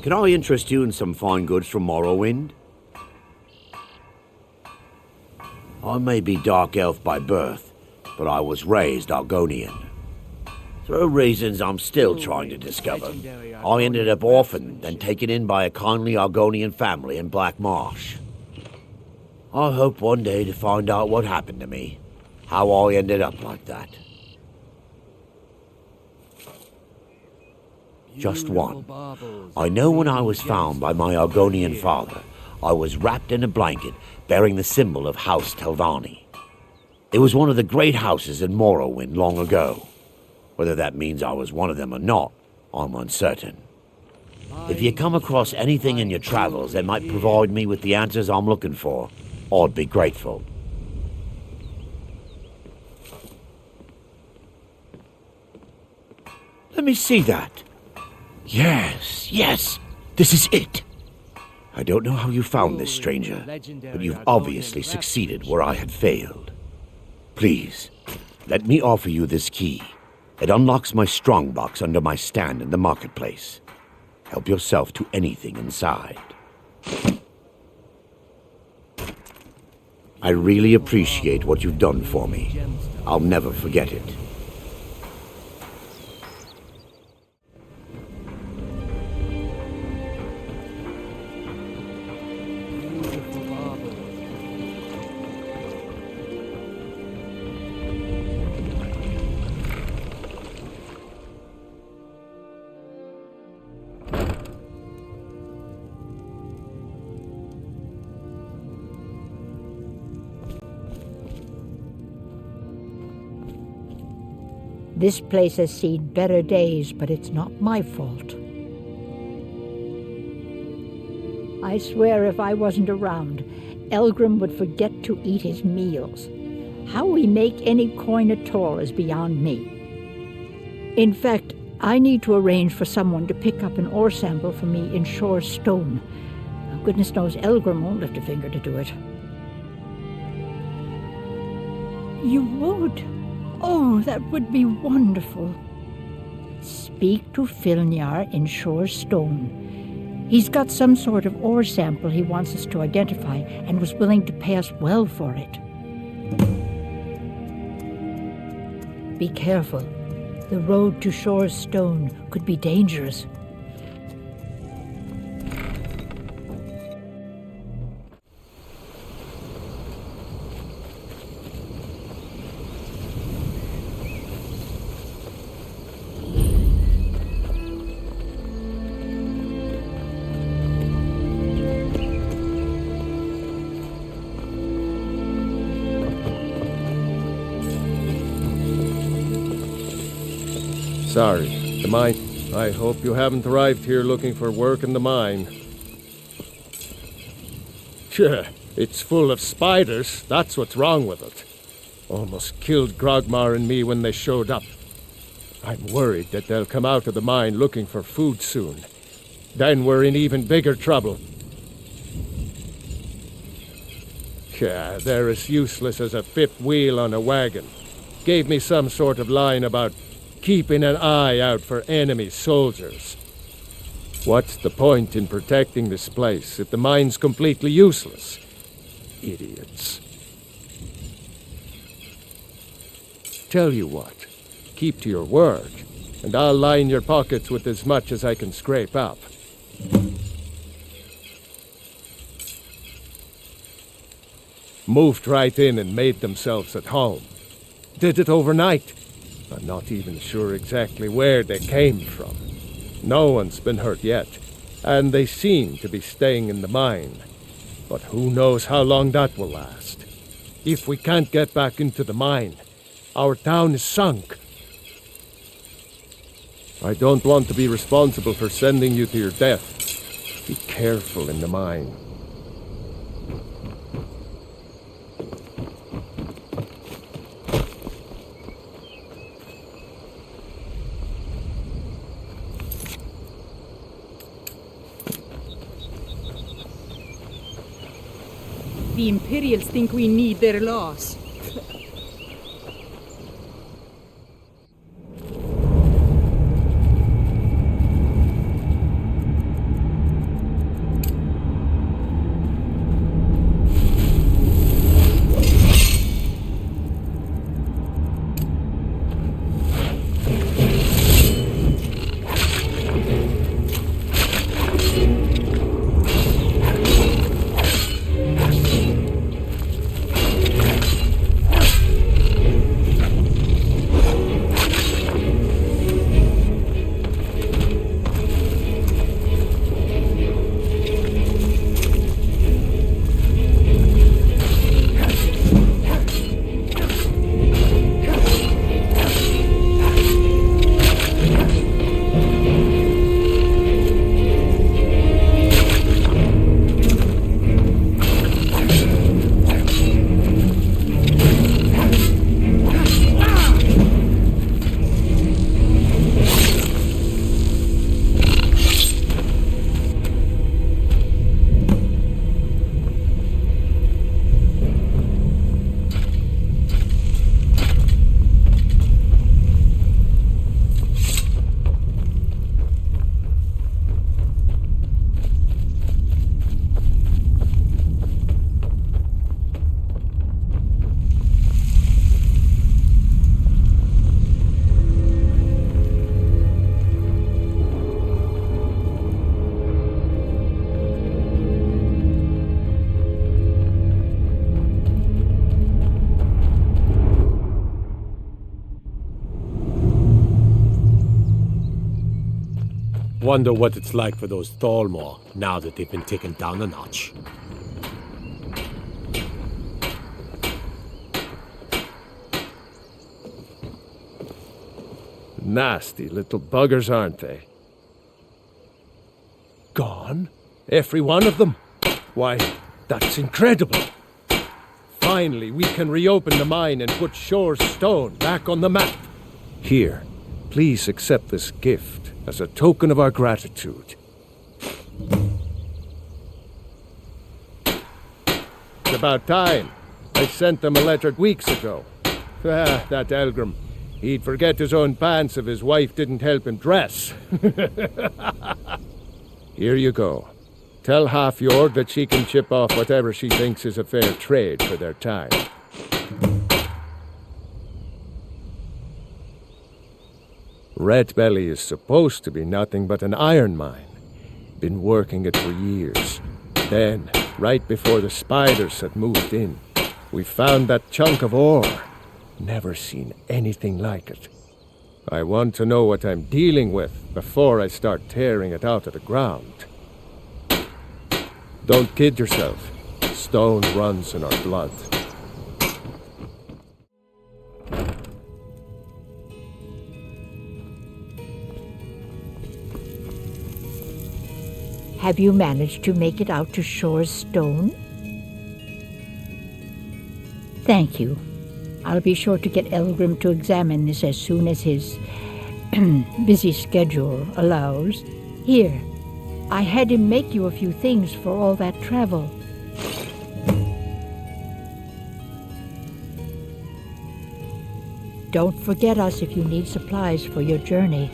Can I interest you in some fine goods from Morrowind? I may be Dark Elf by birth, but I was raised Argonian. Through reasons I'm still trying to discover, I ended up orphaned and taken in by a kindly Argonian family in Black Marsh. I hope one day to find out what happened to me, how I ended up like that. Just one. I know when I was found by my Argonian father, I was wrapped in a blanket bearing the symbol of House Telvanni. It was one of the great houses in Morrowind long ago. Whether that means I was one of them or not, I'm uncertain. If you come across anything in your travels that might provide me with the answers I'm looking for, I'd be grateful. Let me see that. Yes, this is it. I don't know how you found this, stranger, but you've obviously succeeded where I had failed. Please, let me offer you this key. It unlocks my strongbox under my stand in the marketplace. Help yourself to anything inside. I really appreciate what you've done for me. I'll never forget it. This place has seen better days, but it's not my fault. I swear if I wasn't around, Elgrim would forget to eat his meals. How we make any coin at all is beyond me. In fact, I need to arrange for someone to pick up an ore sample for me in Shore Stone. Goodness knows Elgrim won't lift a finger to do it. You would? Oh, that would be wonderful. Speak to Filnyar in Shore Stone. He's got some sort of ore sample he wants us to identify and was willing to pay us well for it. Be careful. The road to Shore Stone could be dangerous. Sorry, the mine. I hope you haven't arrived here looking for work in the mine. Sure, it's full of spiders, that's what's wrong with it. Almost killed Grogmar and me when they showed up. I'm worried that they'll come out of the mine looking for food soon. Then we're in even bigger trouble. Yeah, they're as useless as a fifth wheel on a wagon. Gave me some sort of line about keeping an eye out for enemy soldiers. What's the point in protecting this place if the mine's completely useless? Idiots. Tell you what, keep to your word, and I'll line your pockets with as much as I can scrape up. Moved right in and made themselves at home. Did it overnight. I'm not even sure exactly where they came from. No one's been hurt yet, and they seem to be staying in the mine. But who knows how long that will last. If we can't get back into the mine, our town is sunk. I don't want to be responsible for sending you to your death. Be careful in the mine. The Imperials think we need their laws. Wonder what it's like for those Thalmor now that they've been taken down a notch. Nasty little buggers, aren't they? Gone? Every one of them? Why, that's incredible. Finally, we can reopen the mine and put Shore's stone back on the map. Here, please accept this gift as a token of our gratitude. It's about time. I sent them a letter weeks ago. Ah, that Elgrim. He'd forget his own pants if his wife didn't help him dress. Here you go. Tell Half-Yord that she can chip off whatever she thinks is a fair trade for their time. Red Belly is supposed to be nothing but an iron mine. Been working it for years. Then, right before the spiders had moved in, we found that chunk of ore. Never seen anything like it. I want to know what I'm dealing with before I start tearing it out of the ground. Don't kid yourself. Stone runs in our blood. Have you managed to make it out to Shore's stone? Thank you. I'll be sure to get Elgrim to examine this as soon as his busy schedule allows. Here, I had him make you a few things for all that travel. Don't forget us if you need supplies for your journey.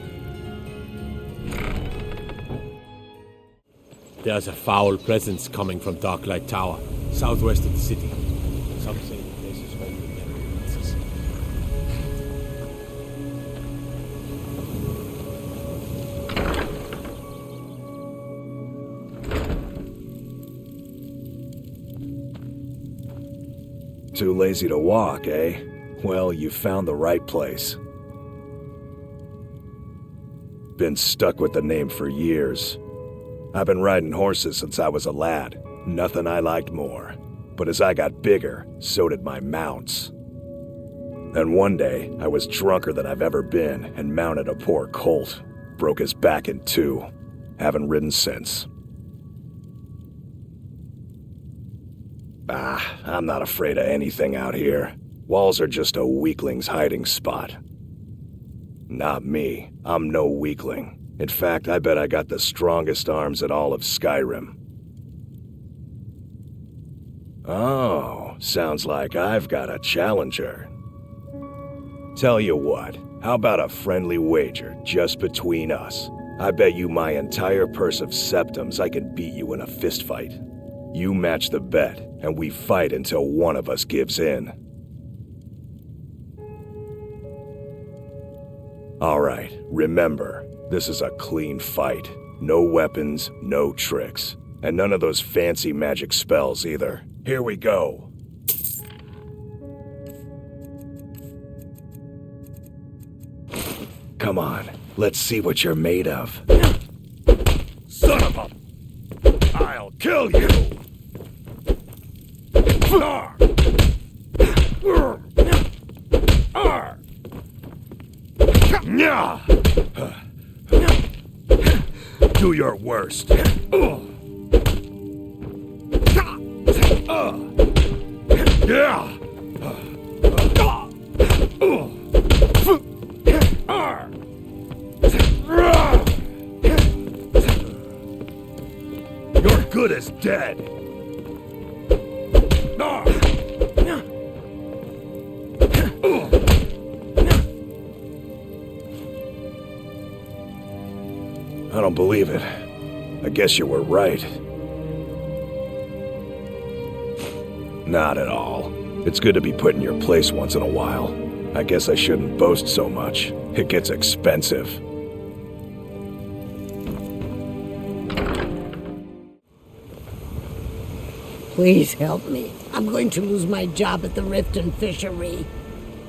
There's a foul presence coming from Darklight Tower, southwest of the city. Some say the place is home to necromancers. Too lazy to walk, eh? Well, you found the right place. Been stuck with the name for years. I've been riding horses since I was a lad. Nothing I liked more. But as I got bigger, so did my mounts. And one day, I was drunker than I've ever been and mounted a poor colt. Broke his back in two. Haven't ridden since. I'm not afraid of anything out here. Walls are just a weakling's hiding spot. Not me. I'm no weakling. In fact, I bet I got the strongest arms in all of Skyrim. Oh, sounds like I've got a challenger. Tell you what, how about a friendly wager just between us? I bet you my entire purse of septums I can beat you in a fistfight. You match the bet, and we fight until one of us gives in. All right, remember, this is a clean fight. No weapons, no tricks. And none of those fancy magic spells either. Here we go. Come on, let's see what you're made of. Son of a... I'll kill you! Do your worst. You're good as dead. I don't believe it. I guess you were right. Not at all. It's good to be put in your place once in a while. I guess I shouldn't boast so much. It gets expensive. Please help me. I'm going to lose my job at the Riften fishery.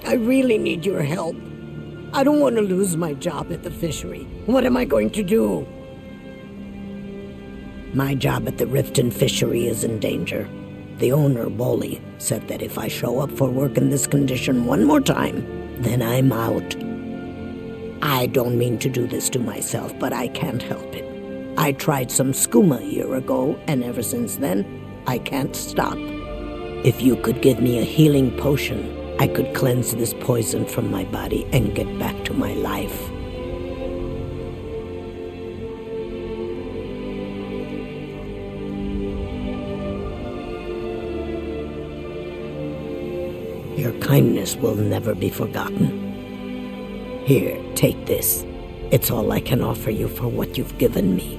I really need your help. I don't want to lose my job at the fishery. What am I going to do? My job at the Riften Fishery is in danger. The owner, Bolly, said that if I show up for work in this condition one more time, then I'm out. I don't mean to do this to myself, but I can't help it. I tried some skooma a year ago, and ever since then, I can't stop. If you could give me a healing potion, I could cleanse this poison from my body and get back to my life. Your kindness will never be forgotten. Here, take this. It's all I can offer you for what you've given me.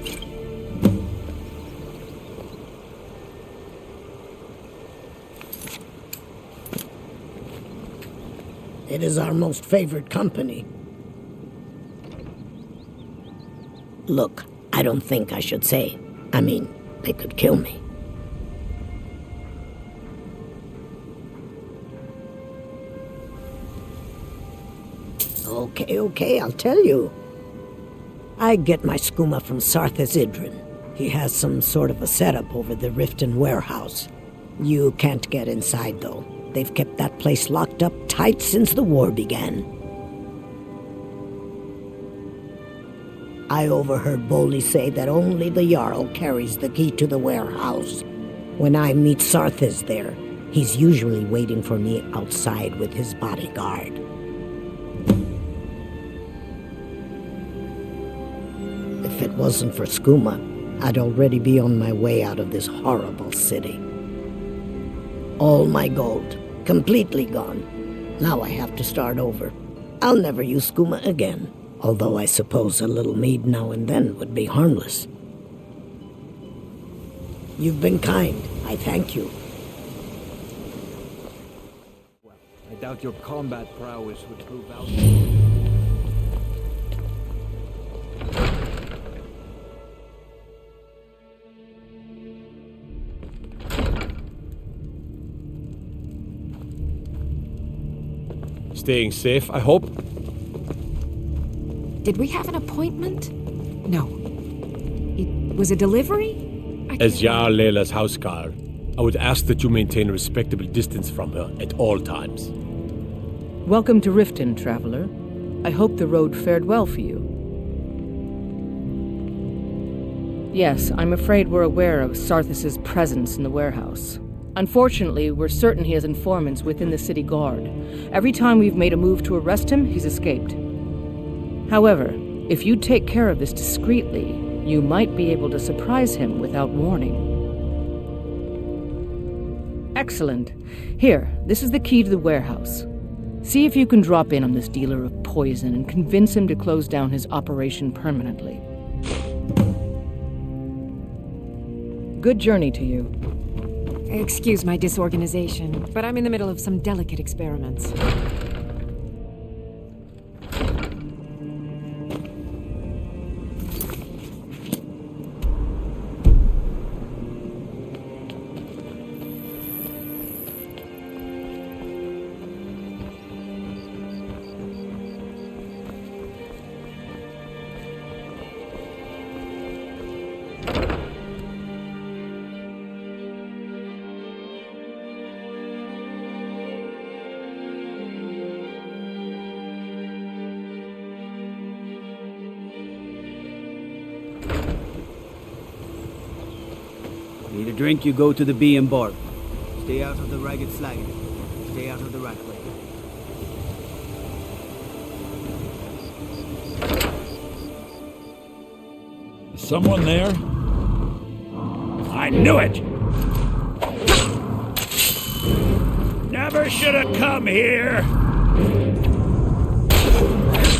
It is our most favored company. Look, I don't think I should say. I mean, they could kill me. Okay, I'll tell you. I get my skooma from Sarthas Idrin. He has some sort of a setup over the Riften warehouse. You can't get inside, though. They've kept that place locked up tight since the war began. I overheard Bolly say that only the Jarl carries the key to the warehouse. When I meet Sarthas there, he's usually waiting for me outside with his bodyguard. If it wasn't for skooma, I'd already be on my way out of this horrible city. All my gold, completely gone. Now I have to start over. I'll never use skooma again, although I suppose a little mead now and then would be harmless. You've been kind. I thank you. Well, I doubt your combat prowess would prove valuable. Staying safe, I hope? Did we have an appointment? No. It was a delivery? As Jarl Leila's housecarl, I would ask that you maintain a respectable distance from her at all times. Welcome to Riften, traveler. I hope the road fared well for you. Yes, I'm afraid we're aware of Sarthas's presence in the warehouse. Unfortunately, we're certain he has informants within the city guard. Every time we've made a move to arrest him, he's escaped. However, if you take care of this discreetly, you might be able to surprise him without warning. Excellent. Here, this is the key to the warehouse. See if you can drop in on this dealer of poison and convince him to close down his operation permanently. Good journey to you. Excuse my disorganization, but I'm in the middle of some delicate experiments. Need a drink, you go to the Bee and Barb. Stay out of the ragged slag. Stay out of the rat way. Is someone there? I knew it! Never should have come here!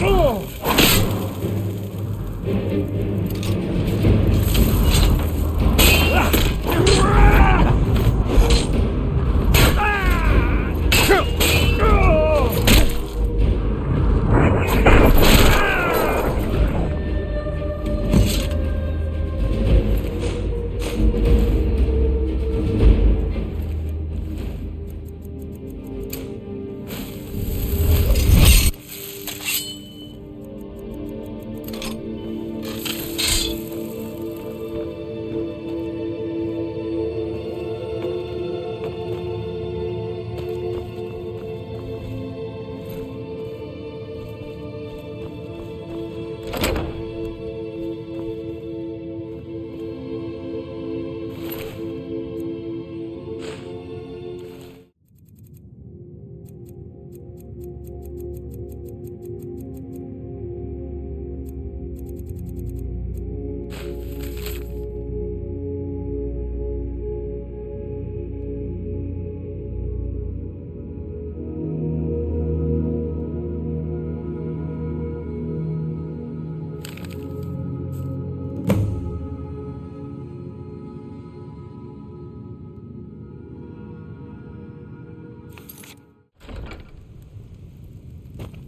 Oh!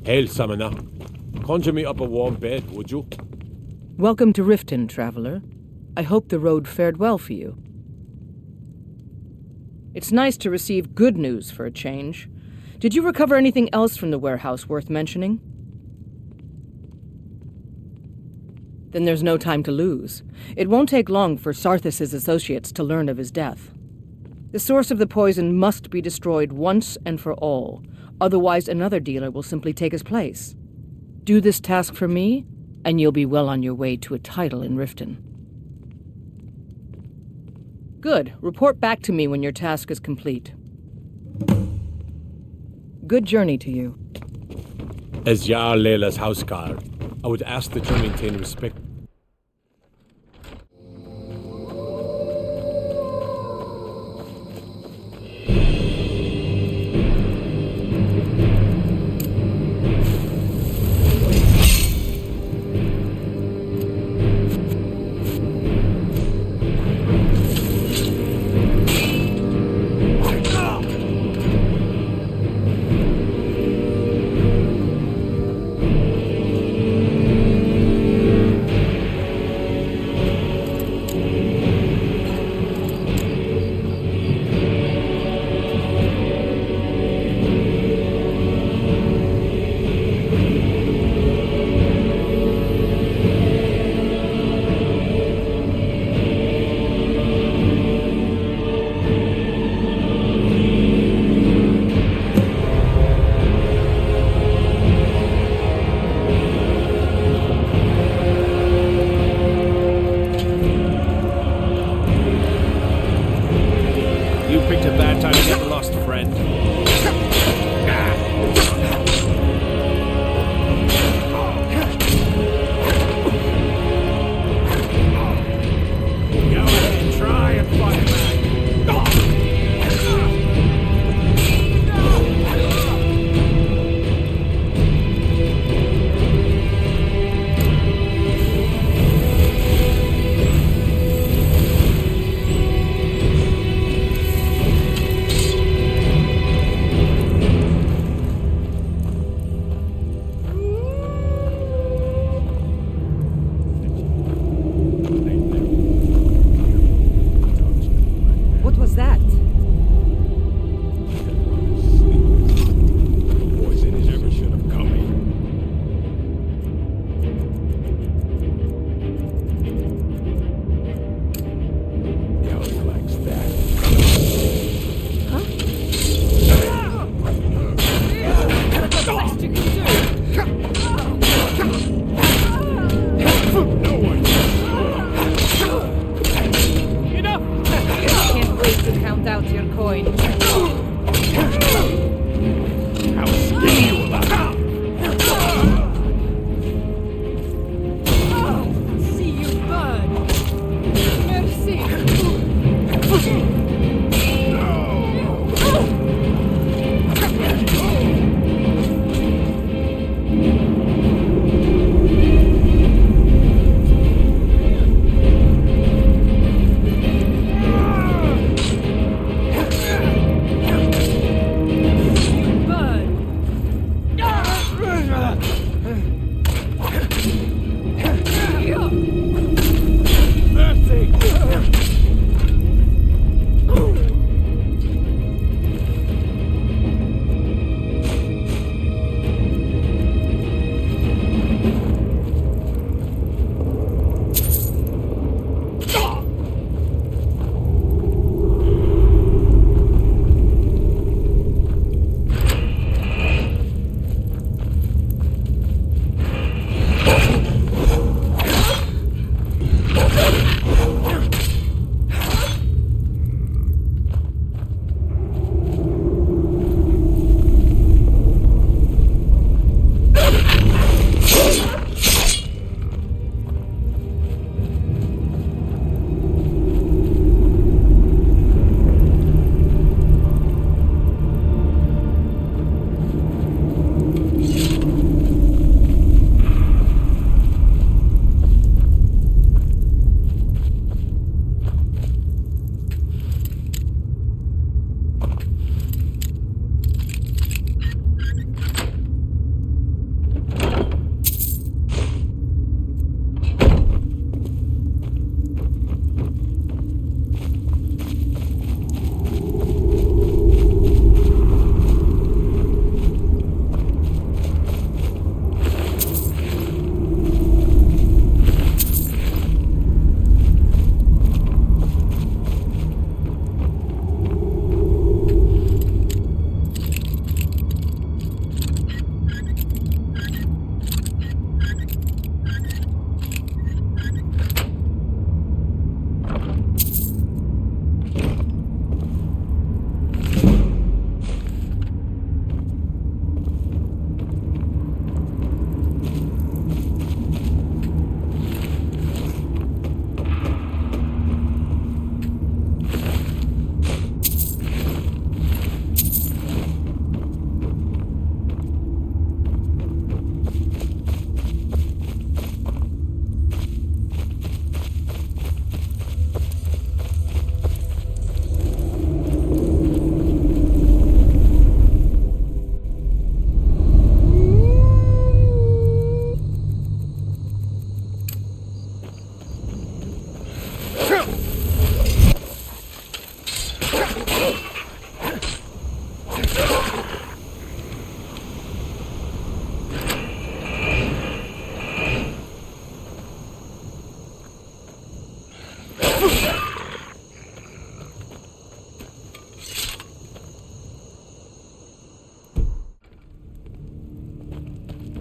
Hail, Summoner. Conjure me up a warm bed, would you? Welcome to Riften, traveler. I hope the road fared well for you. It's nice to receive good news for a change. Did you recover anything else from the warehouse worth mentioning? Then there's no time to lose. It won't take long for Sarthis' associates to learn of his death. The source of the poison must be destroyed once and for all. Otherwise, another dealer will simply take his place. Do this task for me, and you'll be well on your way to a title in Riften. Good. Report back to me when your task is complete. Good journey to you. As Jarl Leila's houseguard, I would ask that you maintain respect.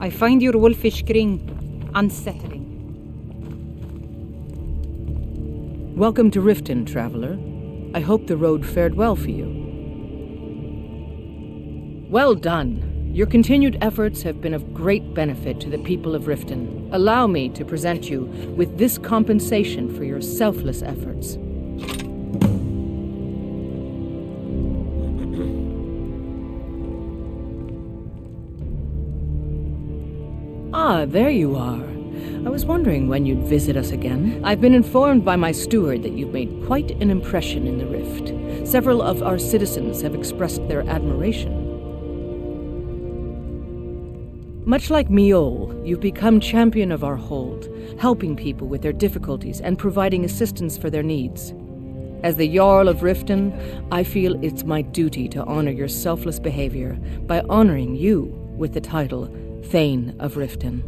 I find your wolfish grin unsettling. Welcome to Riften, traveler. I hope the road fared well for you. Well done. Your continued efforts have been of great benefit to the people of Riften. Allow me to present you with this compensation for your selfless efforts. Ah, there you are. I was wondering when you'd visit us again. I've been informed by my steward that you've made quite an impression in the Rift. Several of our citizens have expressed their admiration. Much like Miol, you've become champion of our hold, helping people with their difficulties and providing assistance for their needs. As the Jarl of Riften, I feel it's my duty to honor your selfless behavior by honoring you with the title Thane of Riften.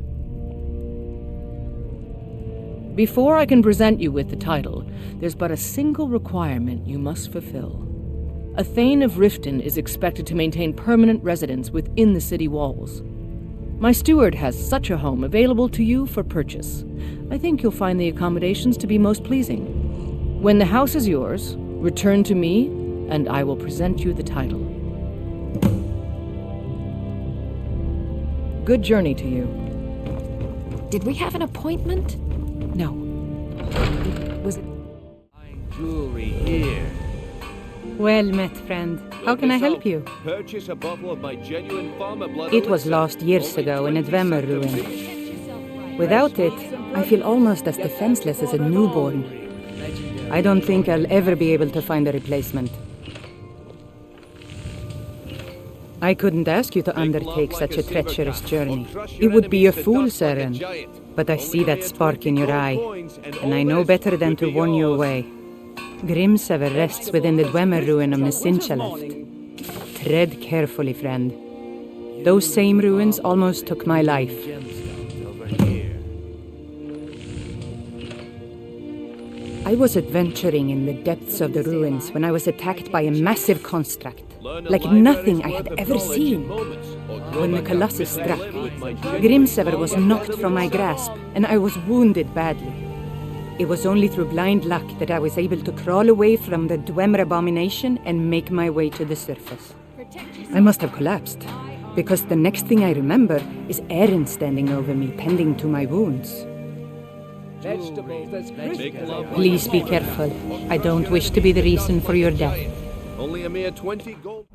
Before I can present you with the title, there's but a single requirement you must fulfill. A Thane of Riften is expected to maintain permanent residence within the city walls. My steward has such a home available to you for purchase. I think you'll find the accommodations to be most pleasing. When the house is yours, return to me, and I will present you the title. Good journey to you. Did we have an appointment? No. Was it? Jewelry here. Well met, friend. How can I help you? Purchase a bottle of my genuine farmer blood. It was lost years ago in a Dwemer ruin. Without it, I feel almost as defenseless as a newborn. I don't think I'll ever be able to find a replacement. I couldn't ask you to undertake such a treacherous journey. It would be a fool's errand. But I see that spark in your eye, and I know better than to warn you away. Grimsever rests within the Dwemer ruin of Mesinchaleft. Tread carefully, friend. Those same ruins almost took my life. I was adventuring in the depths of the ruins when I was attacked by a massive construct, like nothing I had ever seen. When the Colossus struck, Grimsever was knocked from my grasp, and I was wounded badly. It was only through blind luck that I was able to crawl away from the Dwemer abomination and make my way to the surface. I must have collapsed, because the next thing I remember is Erin standing over me, tending to my wounds. Please be careful. I don't wish to be the reason for your death. Only a mere 20 gold.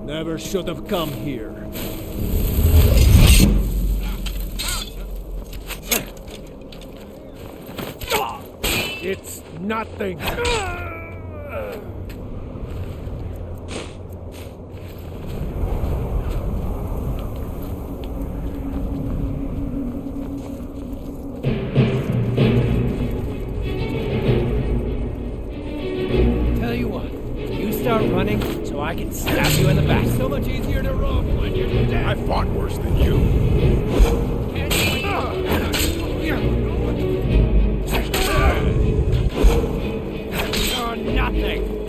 Never should have come here. It's nothing. Tell you what, you start running so I can stab you in the back. So much easier to run when you're dead. I fought worse than you. You're nothing.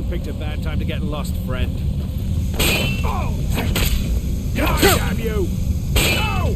Picked a bad time to get lost, friend. Oh! God damn you! No!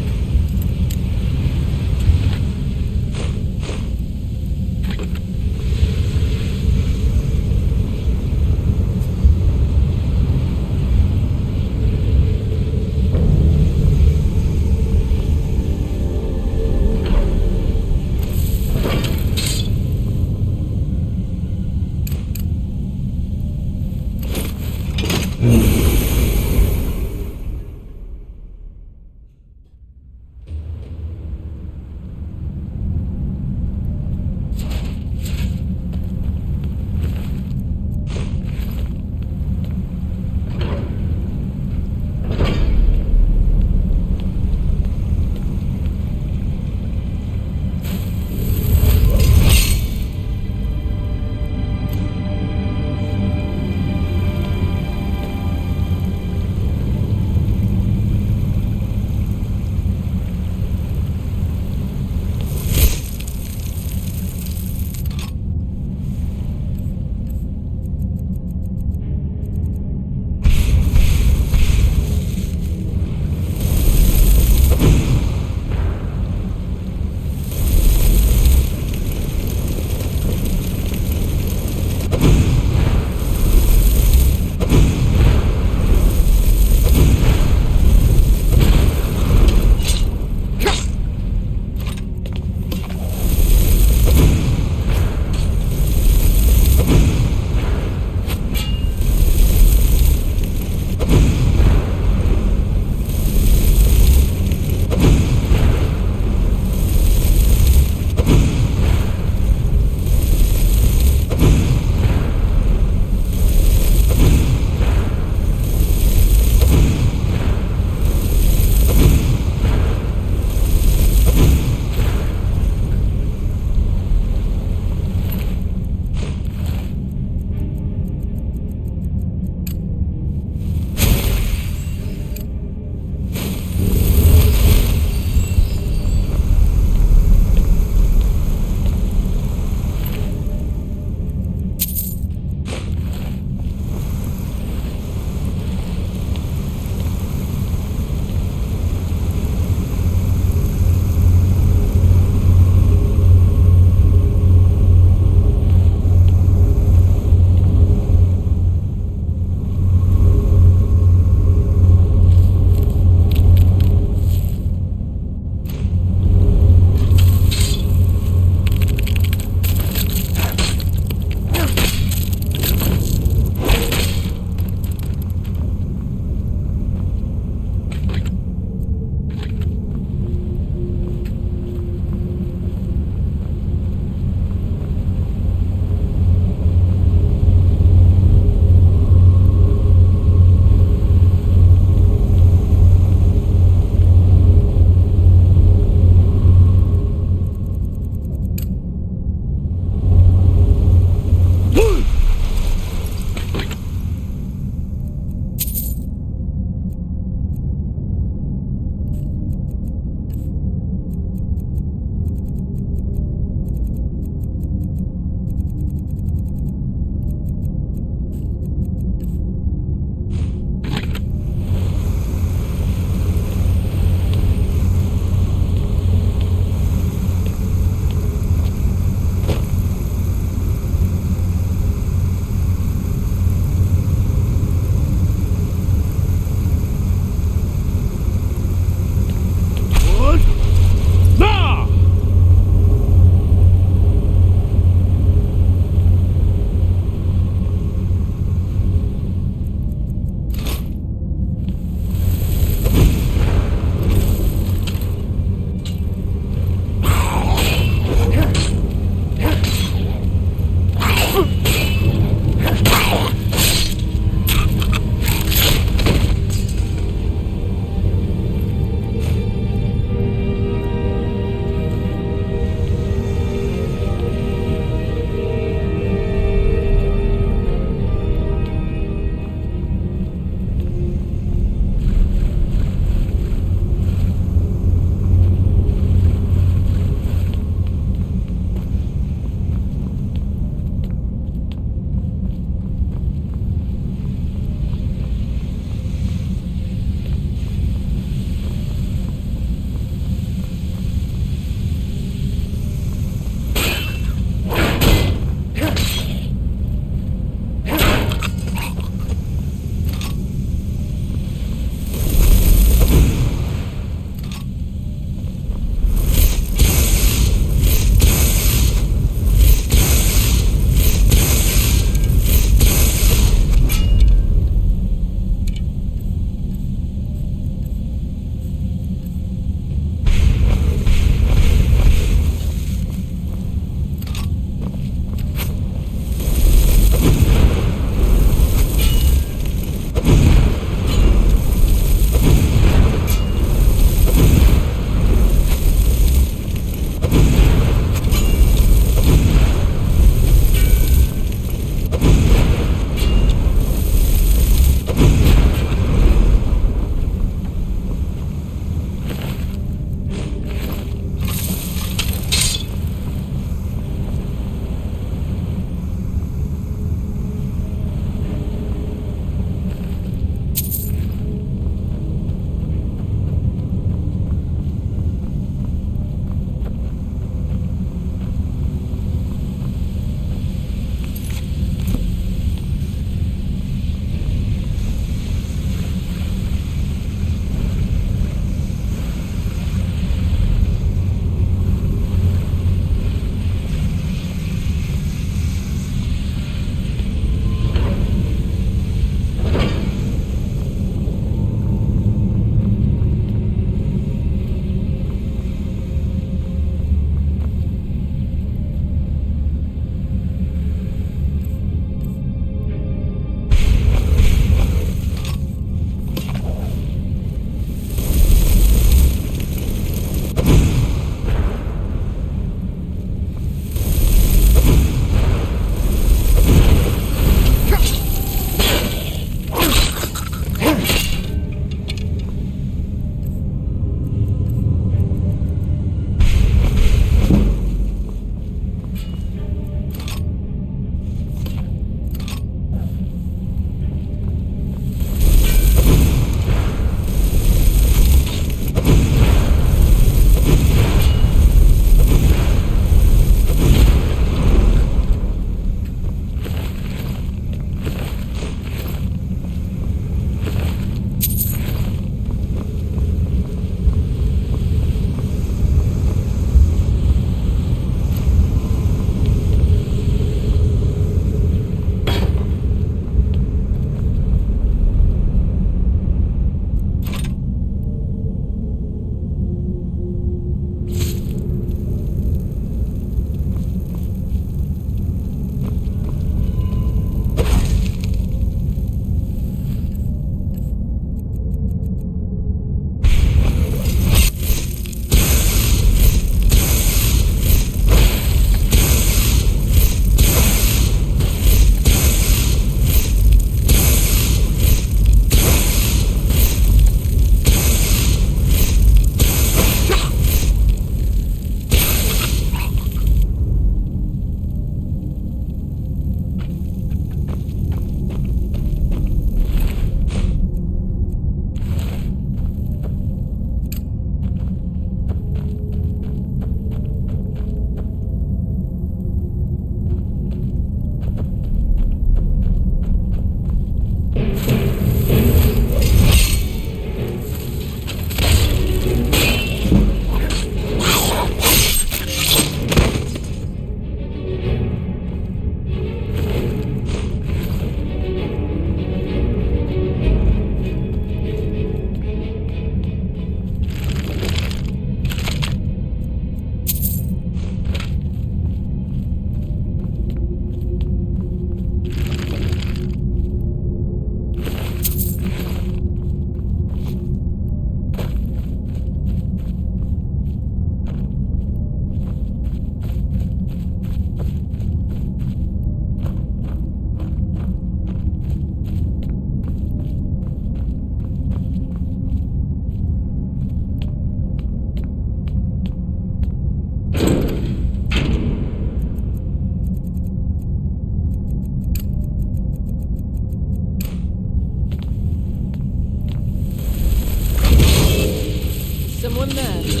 one man.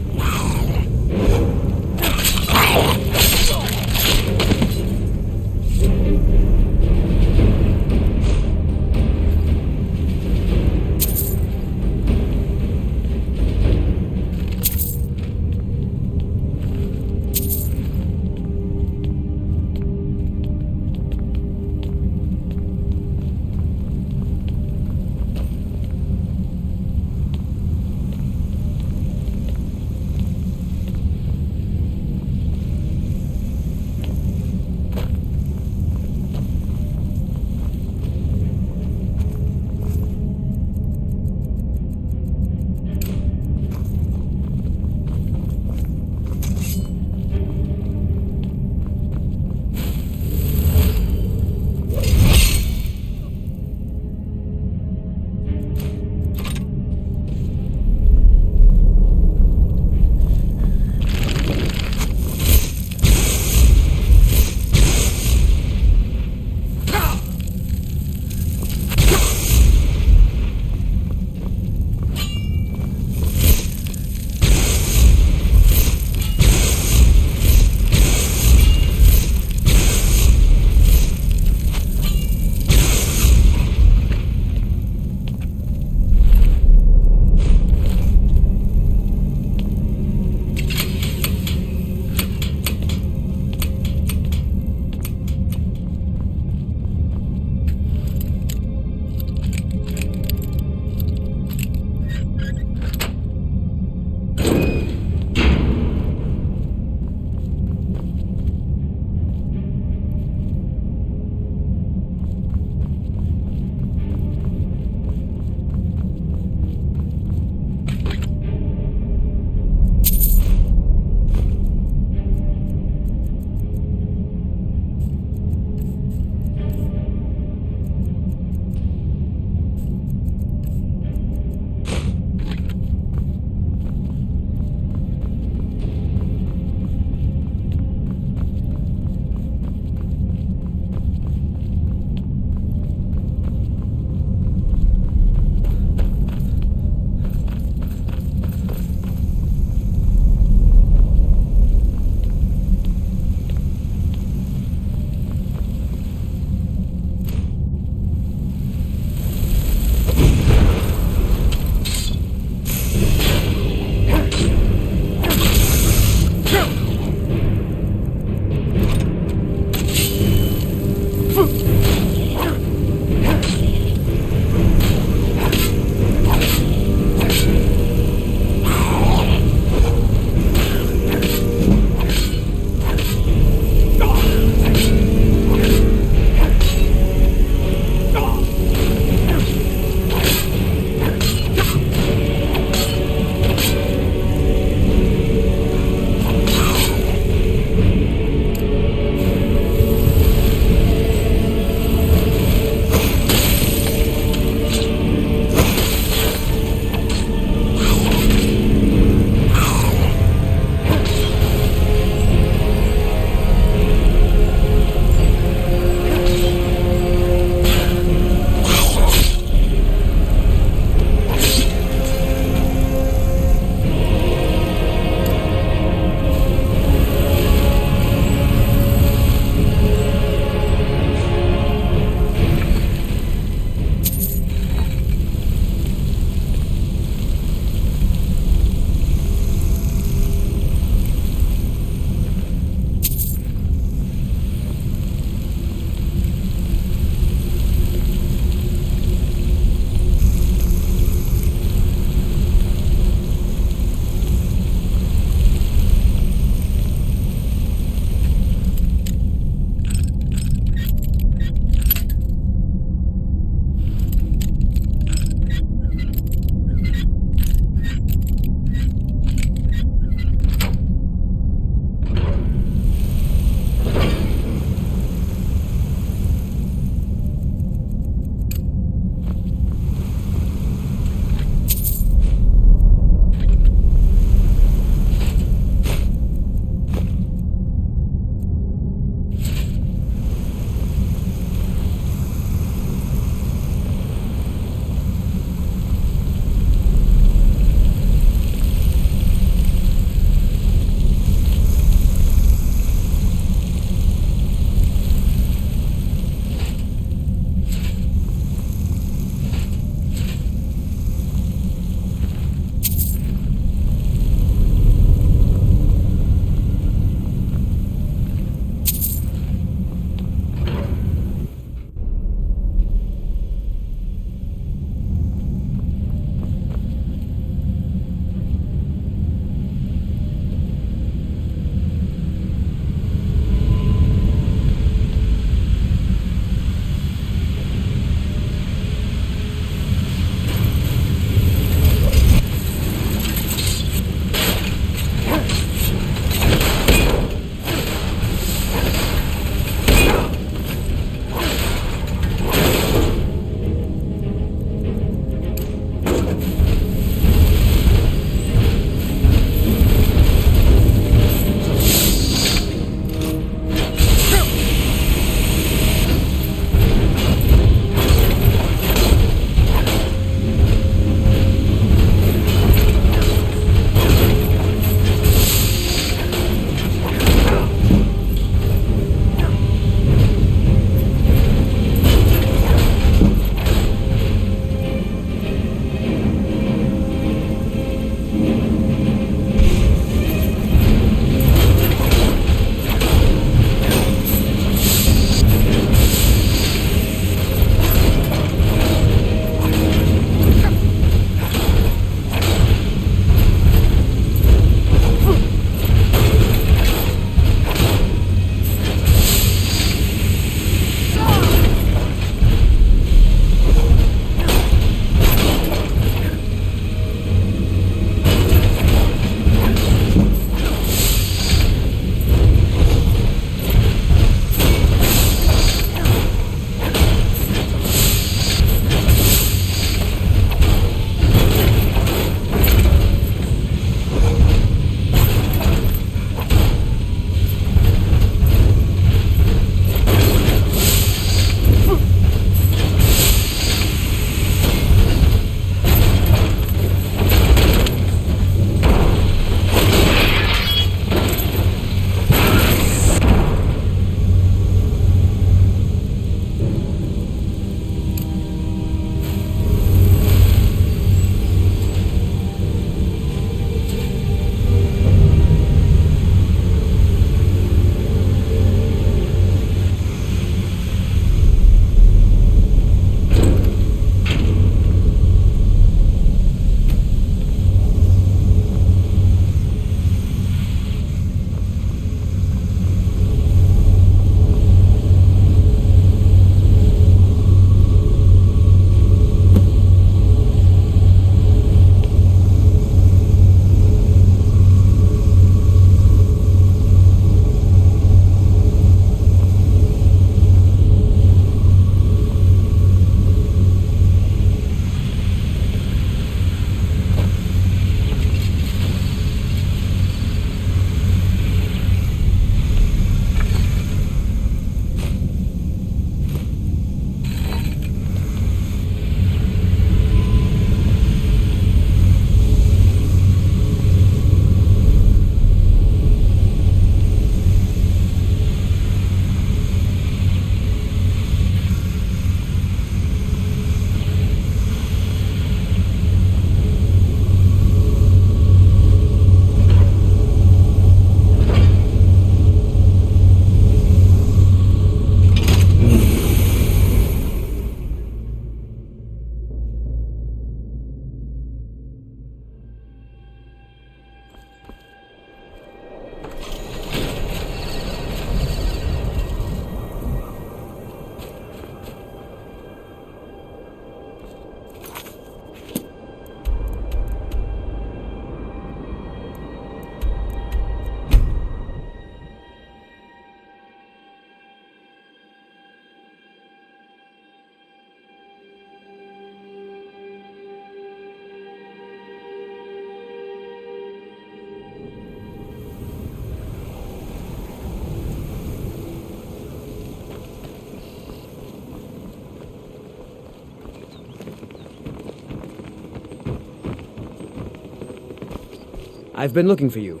I've been looking for you.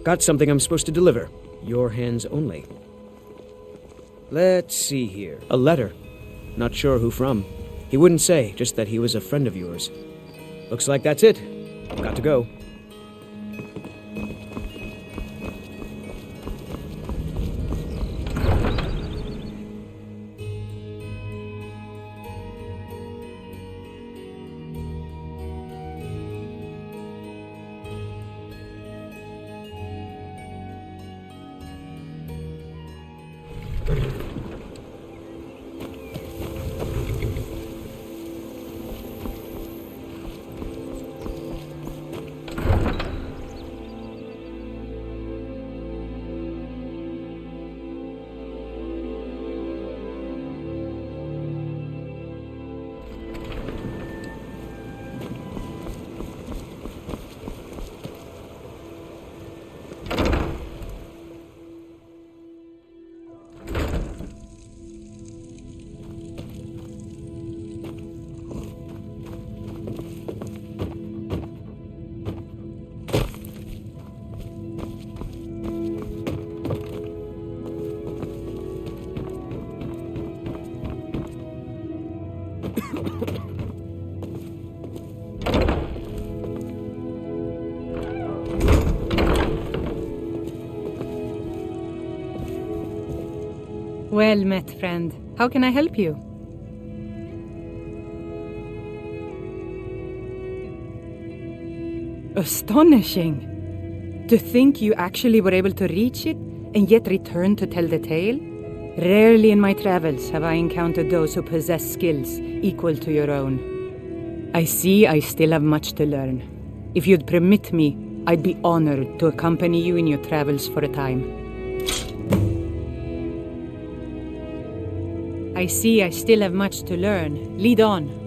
Got something I'm supposed to deliver. Your hands only. Let's see here. A letter. Not sure who from. He wouldn't say, just that he was a friend of yours. Looks like that's it. Got to go. Well met, friend. How can I help you? Astonishing! To think you actually were able to reach it, and yet return to tell the tale? Rarely in my travels have I encountered those who possess skills equal to your own. I see I still have much to learn. If you'd permit me, I'd be honored to accompany you in your travels for a time. I see I still have much to learn. Lead on.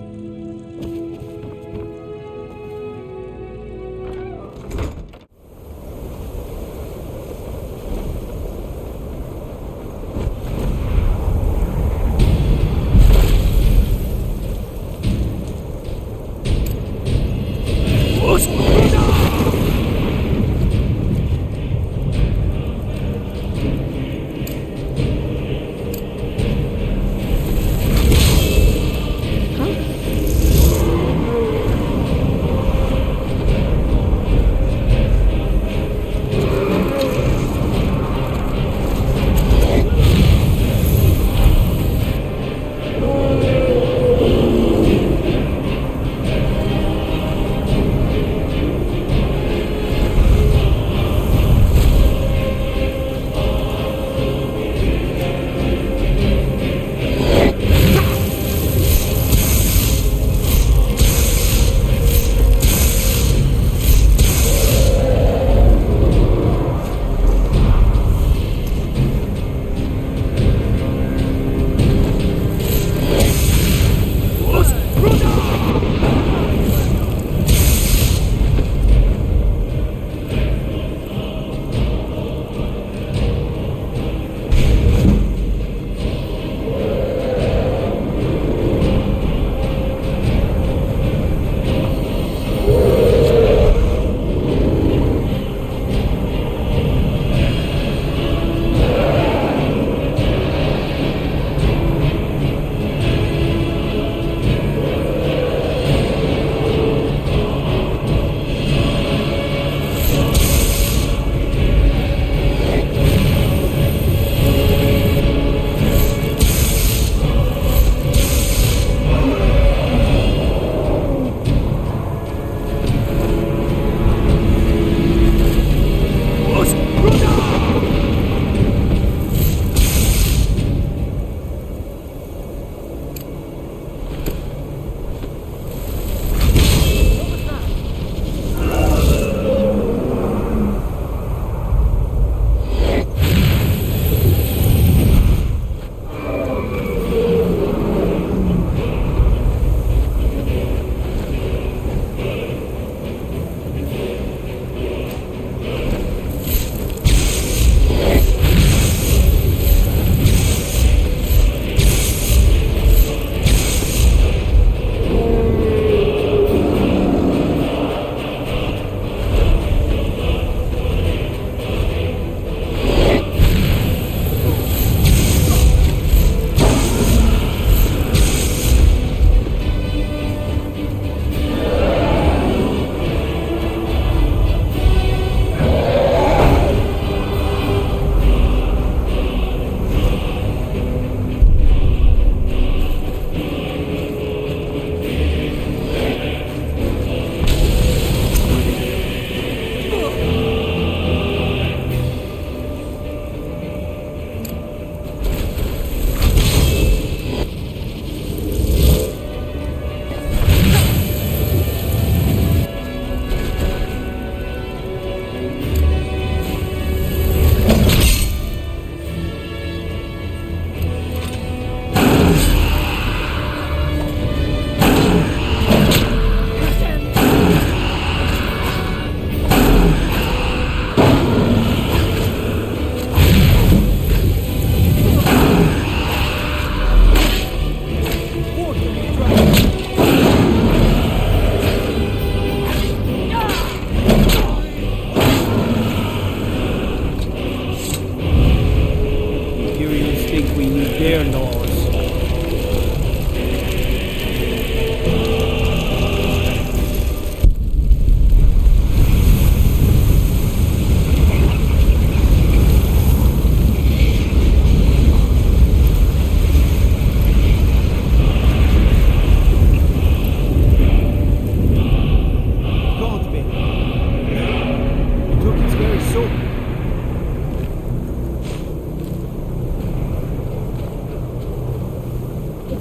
dear knows.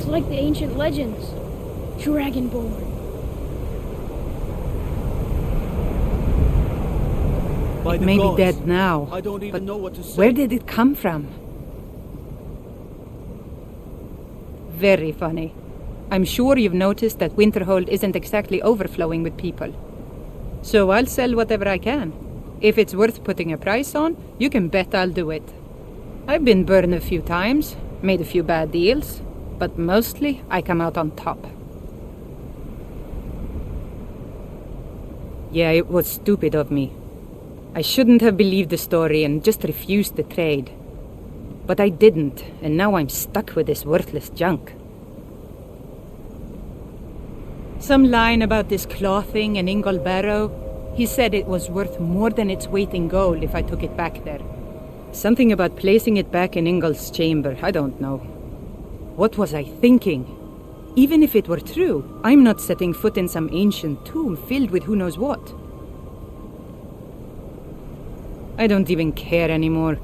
Like the ancient legends. Dragonborn. By It the may gods, be dead now, I don't but even know what to say. where did it come from? Very funny. I'm sure you've noticed that Winterhold isn't exactly overflowing with people. So I'll sell whatever I can. If it's worth putting a price on, you can bet I'll do it. I've been burned a few times, made a few bad deals, but mostly I come out on top. Yeah, it was stupid of me. I shouldn't have believed the story and just refused the trade. But I didn't, and now I'm stuck with this worthless junk. Some line about this clothing in Ingol Barrow. He said it was worth more than its weight in gold if I took it back there. Something about placing it back in Ingol's chamber, I don't know. What was I thinking? Even if it were true, I'm not setting foot in some ancient tomb filled with who knows what. I don't even care anymore.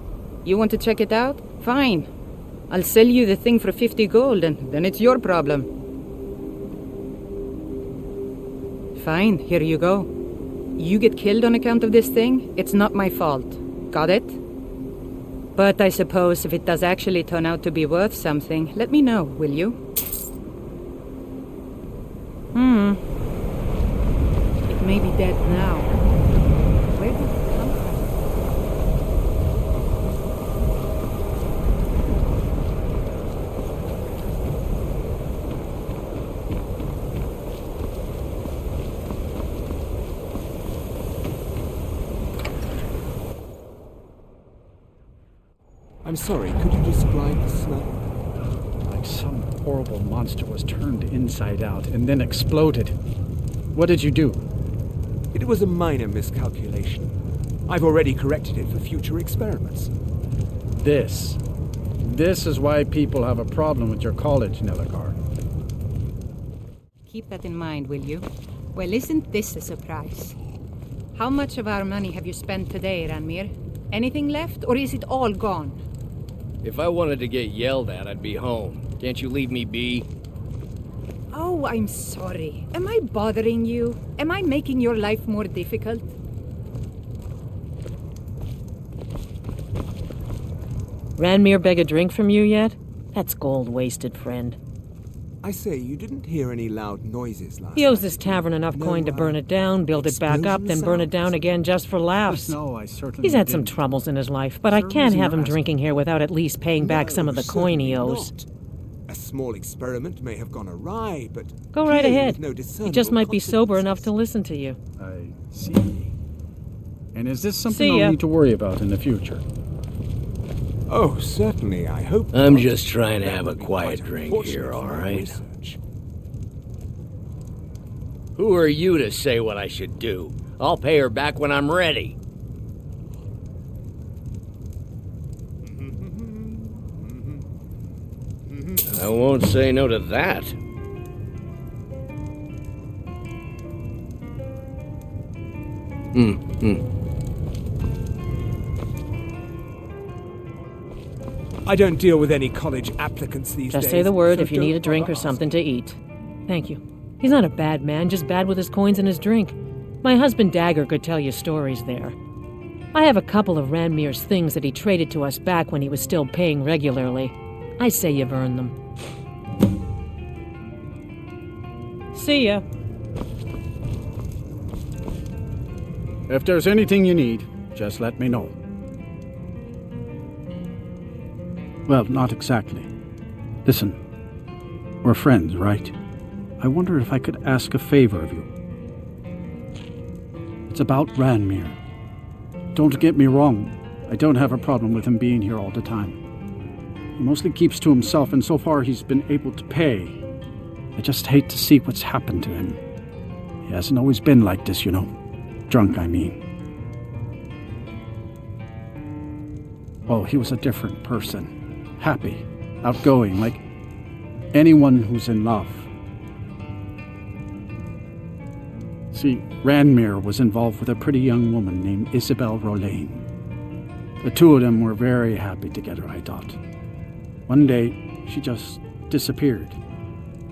You want to check it out? Fine. I'll sell you the thing for 50 gold and then it's your problem. Fine, here you go. You get killed on account of this thing, it's not my fault. Got it? But I suppose if it does actually turn out to be worth something, let me know, will you? It may be dead now. Where did it come I'm sorry, could you describe the smell? Like some horrible monster was turned inside out and then exploded. What did you do? It was a minor miscalculation. I've already corrected it for future experiments. This is why people have a problem with your college, Nelagar. Keep that in mind, will you? Well, isn't this a surprise? How much of our money have you spent today, Ranmir? Anything left, or is it all gone? If I wanted to get yelled at, I'd be home. Can't you leave me be? Oh, I'm sorry. Am I bothering you? Am I making your life more difficult? Ranmir beg a drink from you yet? That's gold wasted, friend. I say, you didn't hear any loud noises last He owes this tavern enough coin to burn it down, build it back up, then burn it down again just for laughs. No, I certainly He's had some troubles in his life, but I can't have him drinking here without at least paying back some of the coin he owes. A small experiment may have gone awry, but... Go right ahead. No He just might be sober enough to listen to you. I see. And is this something See ya. I'll need to worry about in the future? Oh, certainly, I hope I'm not. just trying to That have a would be quiet quite drink unfortunate here, for all my right? research. Who are you to say what I should do? I'll pay her back when I'm ready. I won't say no to that. I don't deal with any college applicants these days. Just say the word so if you need a don't drink or bother something to eat. Thank you. He's not a bad man, just bad with his coins and his drink. My husband Dagger could tell you stories there. I have a couple of Ranmir's things that he traded to us back when he was still paying regularly. I say you've earned them. See ya. If there's anything you need, just let me know. Well, not exactly. Listen, we're friends, right? I wonder if I could ask a favor of you. It's about Ranmir. Don't get me wrong, I don't have a problem with him being here all the time. He mostly keeps to himself, and so far he's been able to pay. I just hate to see what's happened to him. He hasn't always been like this, you know. Drunk, I mean. Well, he was a different person. Happy, outgoing, like anyone who's in love. See, Ranmir was involved with a pretty young woman named Isabel Rolane. The two of them were very happy together, I thought. One day, she just disappeared.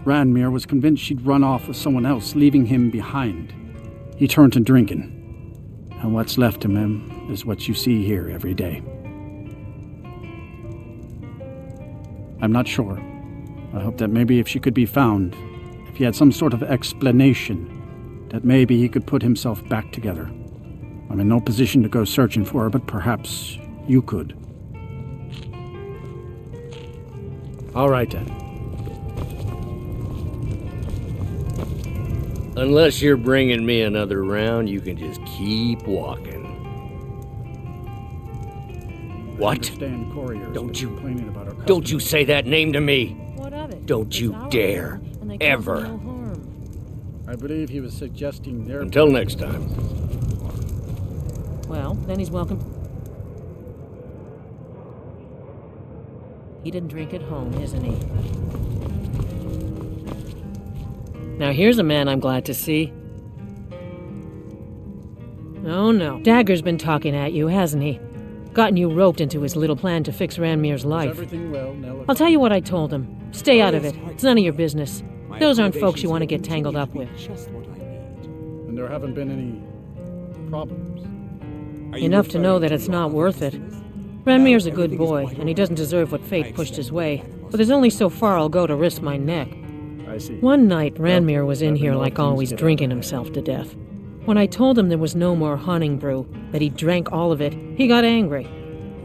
Ranmir was convinced she'd run off with someone else, leaving him behind. He turned to drinking. And what's left of him is what you see here every day. I'm not sure. I hope that maybe if she could be found, if he had some sort of explanation, that maybe he could put himself back together. I'm in no position to go searching for her, but perhaps you could. All right, then. Unless you're bringing me another round, you can just keep walking. What? Don't you say that name to me. What of it? Don't you dare. Ever. No harm. I believe he was suggesting their... Until next time. Well, then he's welcome. He didn't drink at home, isn't he? Now here's a man I'm glad to see. Oh no, Dagger's been talking at you, hasn't he? Gotten you roped into his little plan to fix Ranmir's life. Everything well, Nella? I'll tell you what I told him. Stay out of it. It's none of your business. Those aren't folks you want to get tangled up with. And there haven't been any problems? Enough to know that it's not worth it. Ranmir's a good boy, and he doesn't deserve what fate pushed his way. But there's only so far I'll go to risk my neck. I see. One night, Ranmir was in here like always, drinking himself to death. When I told him there was no more hunting brew, that he drank all of it, he got angry.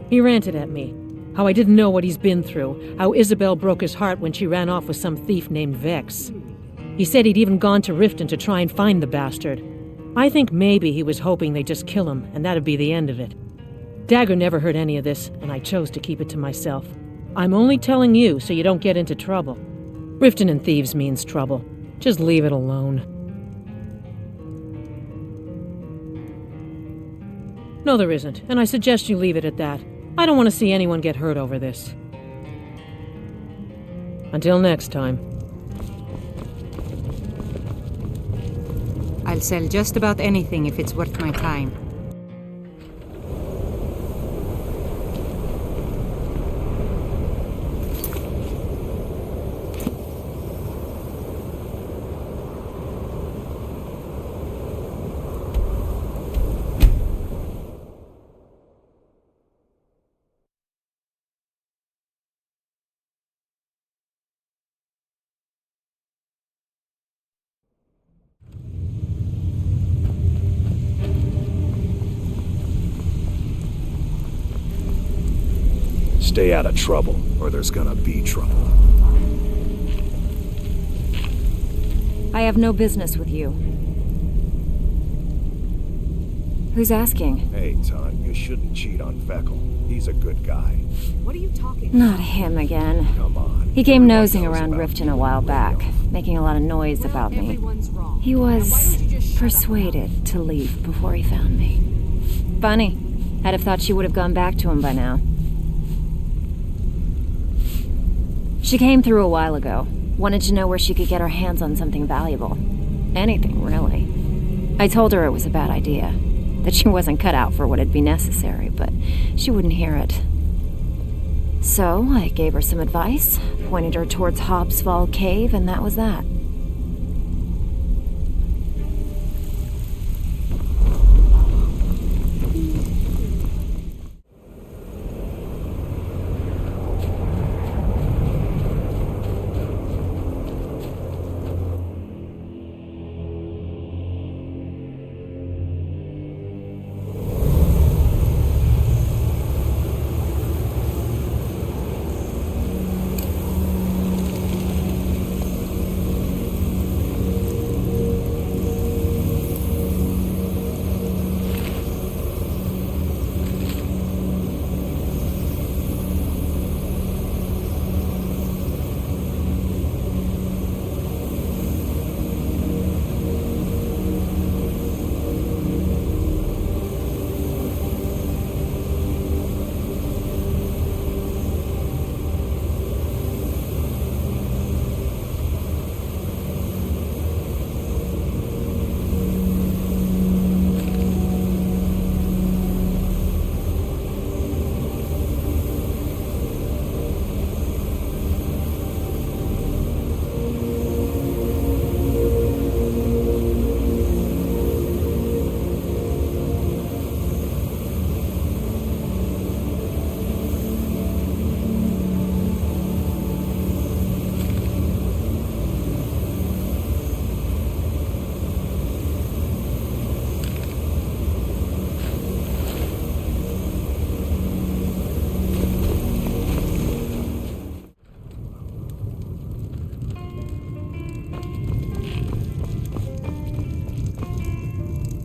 He ranted at me. How I didn't know what he's been through. How Isabel broke his heart when she ran off with some thief named Vex. He said he'd even gone to Riften to try and find the bastard. I think maybe he was hoping they'd just kill him, and that'd be the end of it. Dagger never heard any of this, and I chose to keep it to myself. I'm only telling you so you don't get into trouble. Riften and thieves means trouble. Just leave it alone. No, there isn't, and I suggest you leave it at that. I don't want to see anyone get hurt over this. Until next time. I'll sell just about anything if it's worth my time. Stay out of trouble, or there's gonna be trouble. I have no business with you. Who's asking? Hey, Ton, you shouldn't cheat on Feckle. He's a good guy. What are you talking? Not him again. Come on. He came nosing around Riften a while back, making a lot of noise about me. He was persuaded to leave before he found me. Funny. I'd have thought she would have gone back to him by now. She came through a while ago. Wanted to know where she could get her hands on something valuable. Anything, really. I told her it was a bad idea. That she wasn't cut out for what'd be necessary, but she wouldn't hear it. So I gave her some advice, pointed her towards Hobbsfall Cave, and that was that.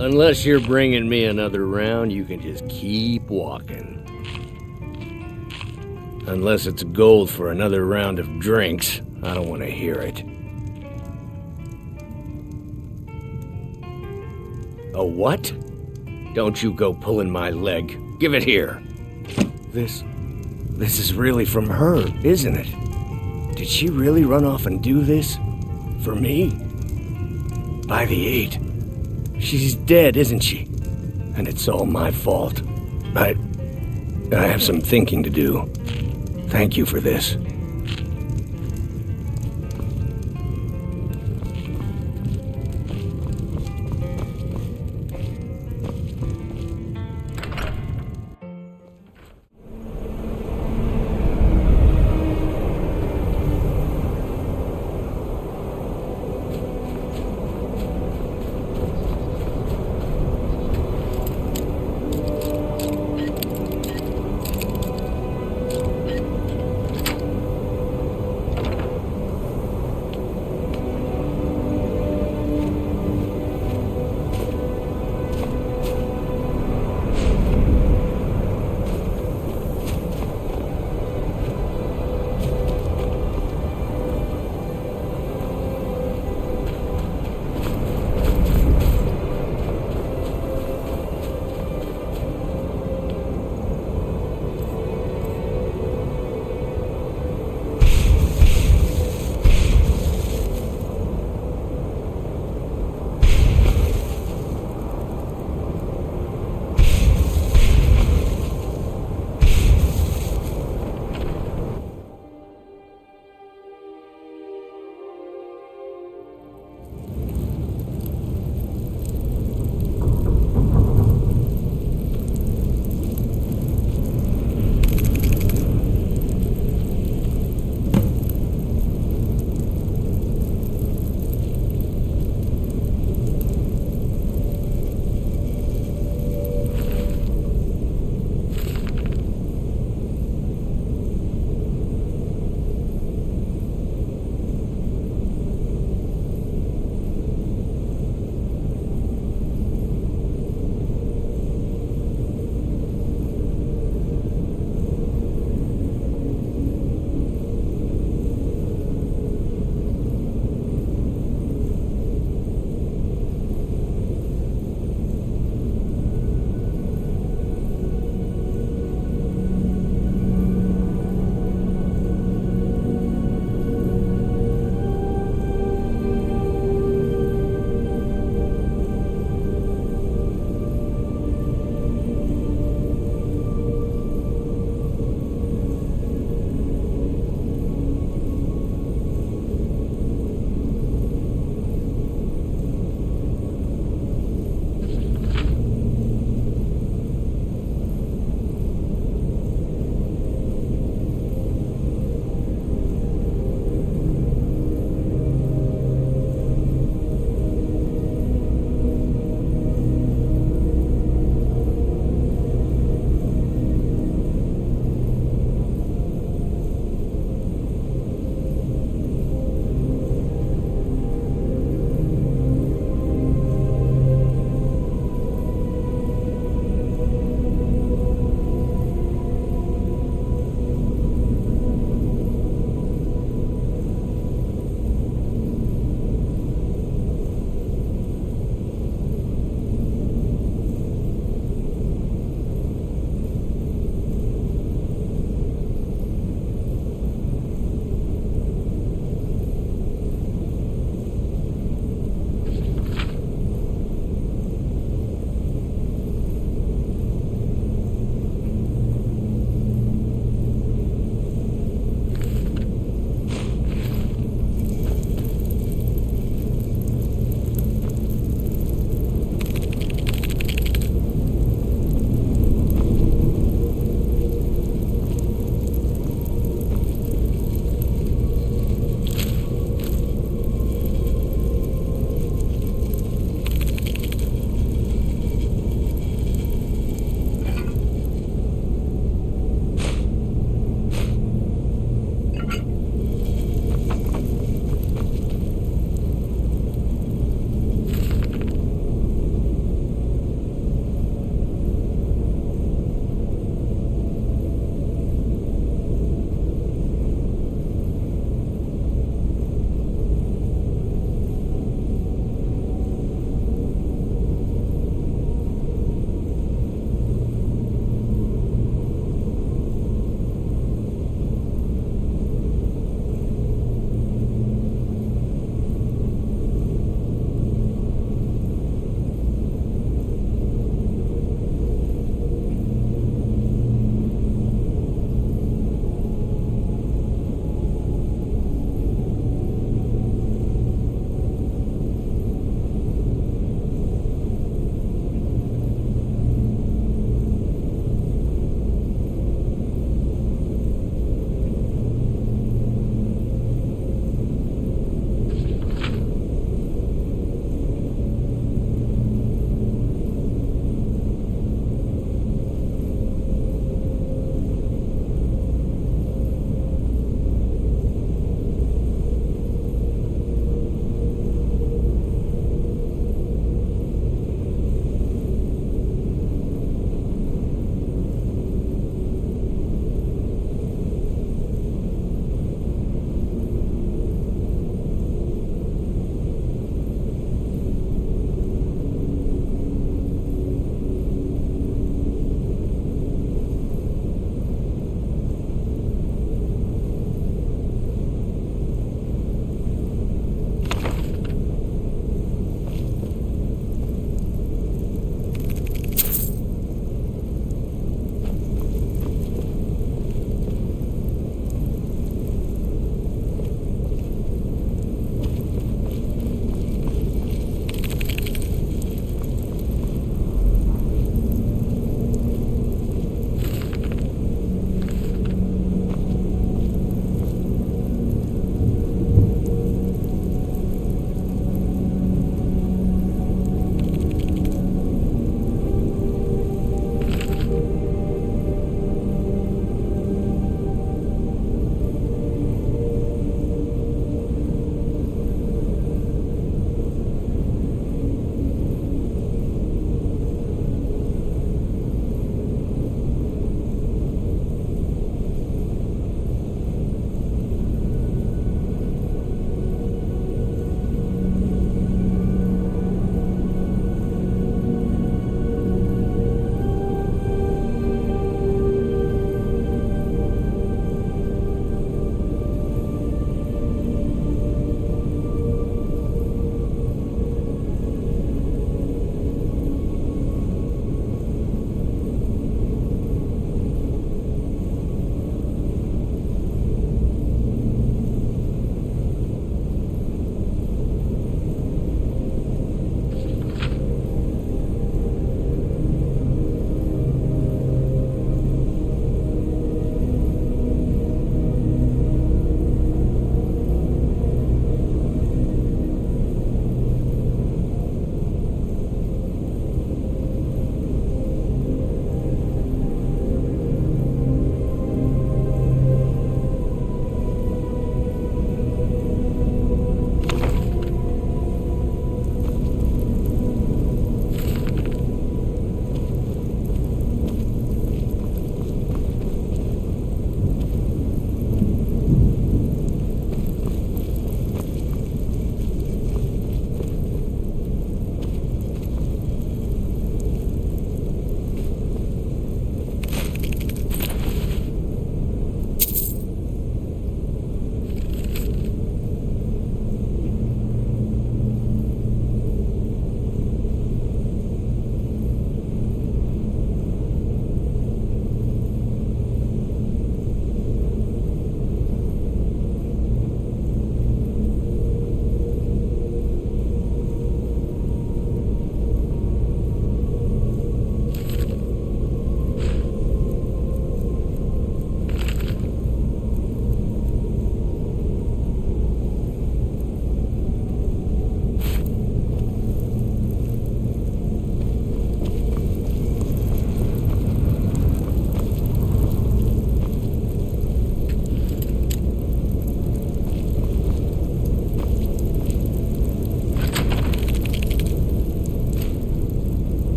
Unless you're bringing me another round, you can just keep walking. Unless it's gold for another round of drinks, I don't want to hear it. A what? Don't you go pulling my leg. Give it here. This is really from her, isn't it? Did she really run off and do this? For me? By the 8. She's dead, isn't she? And it's all my fault. I have some thinking to do. Thank you for this.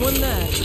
one that.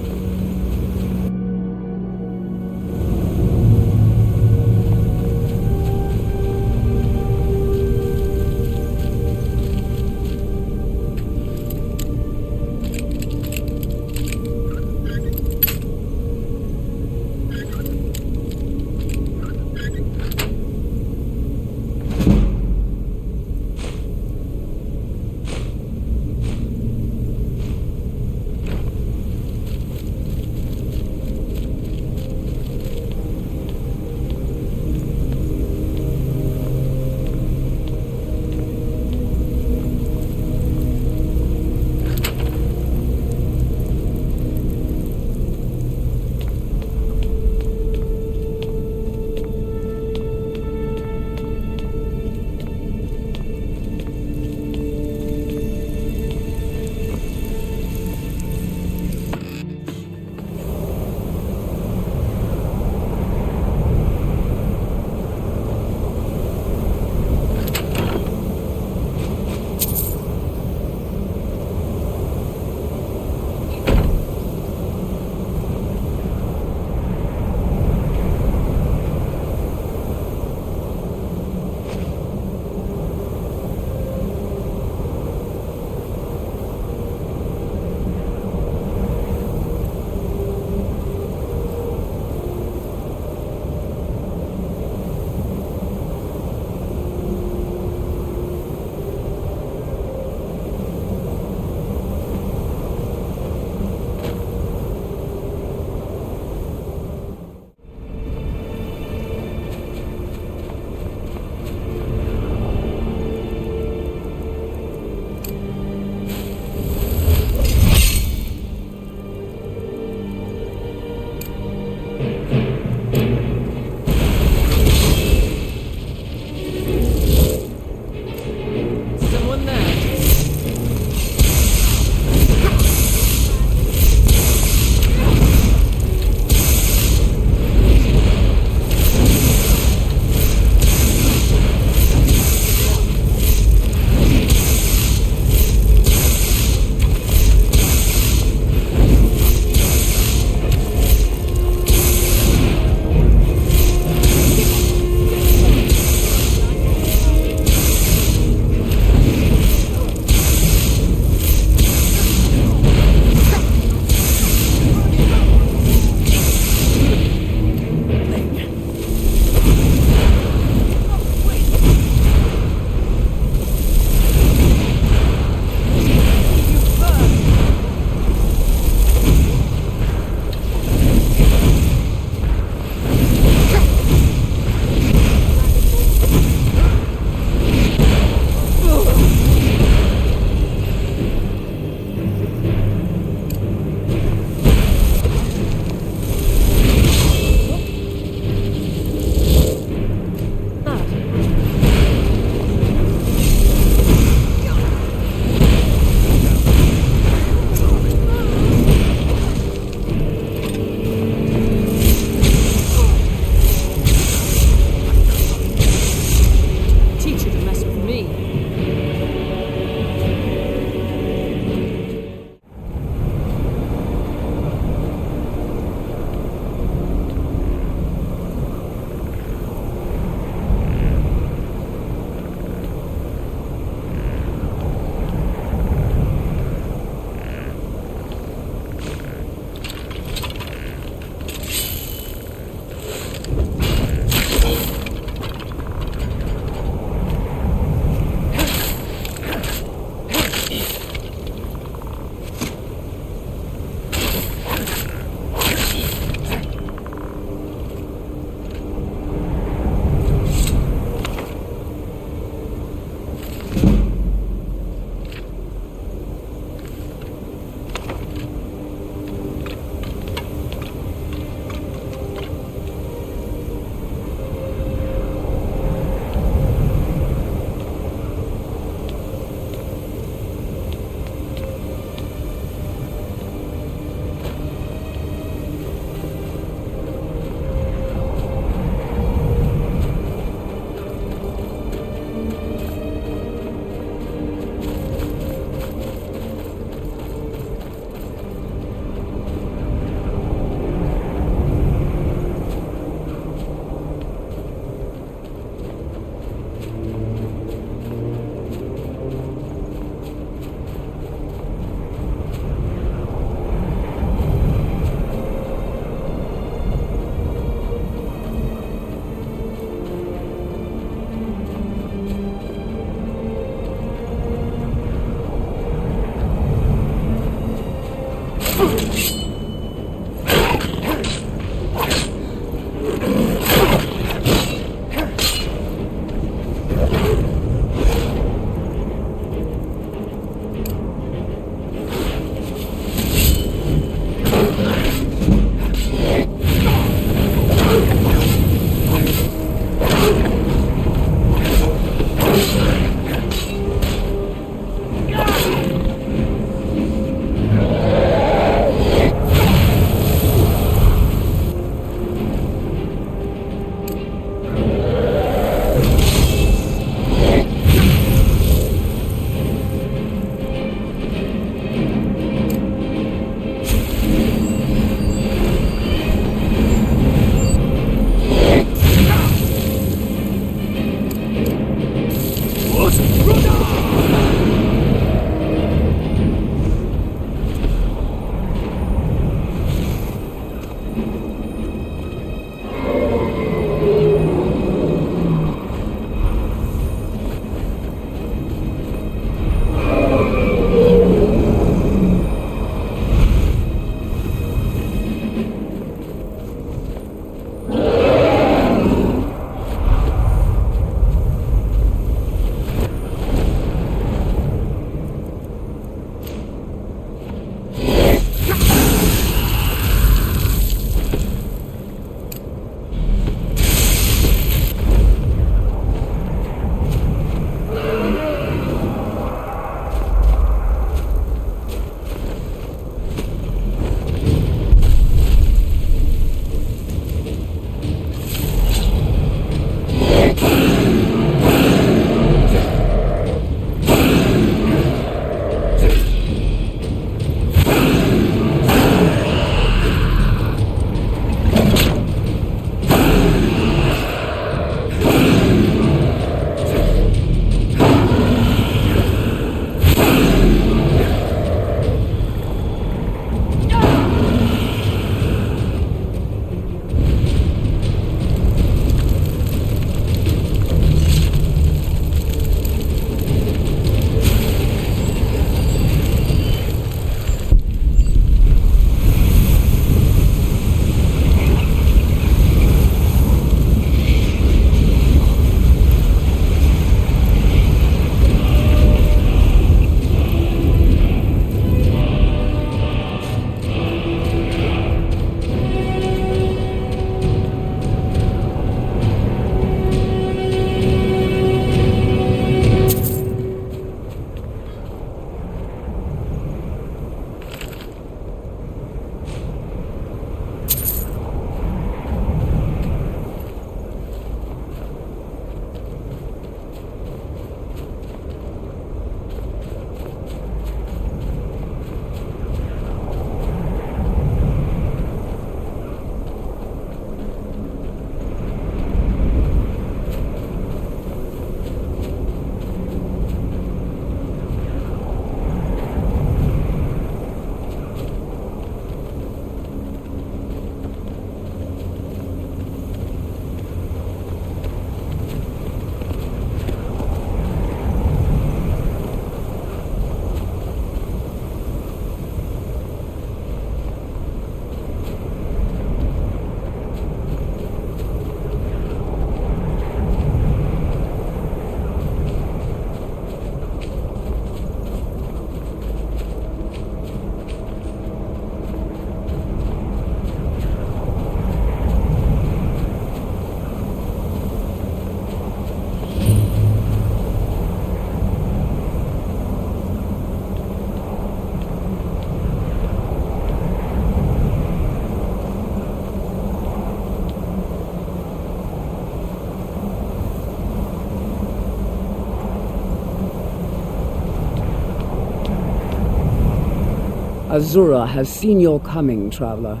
Azura has seen your coming, traveler.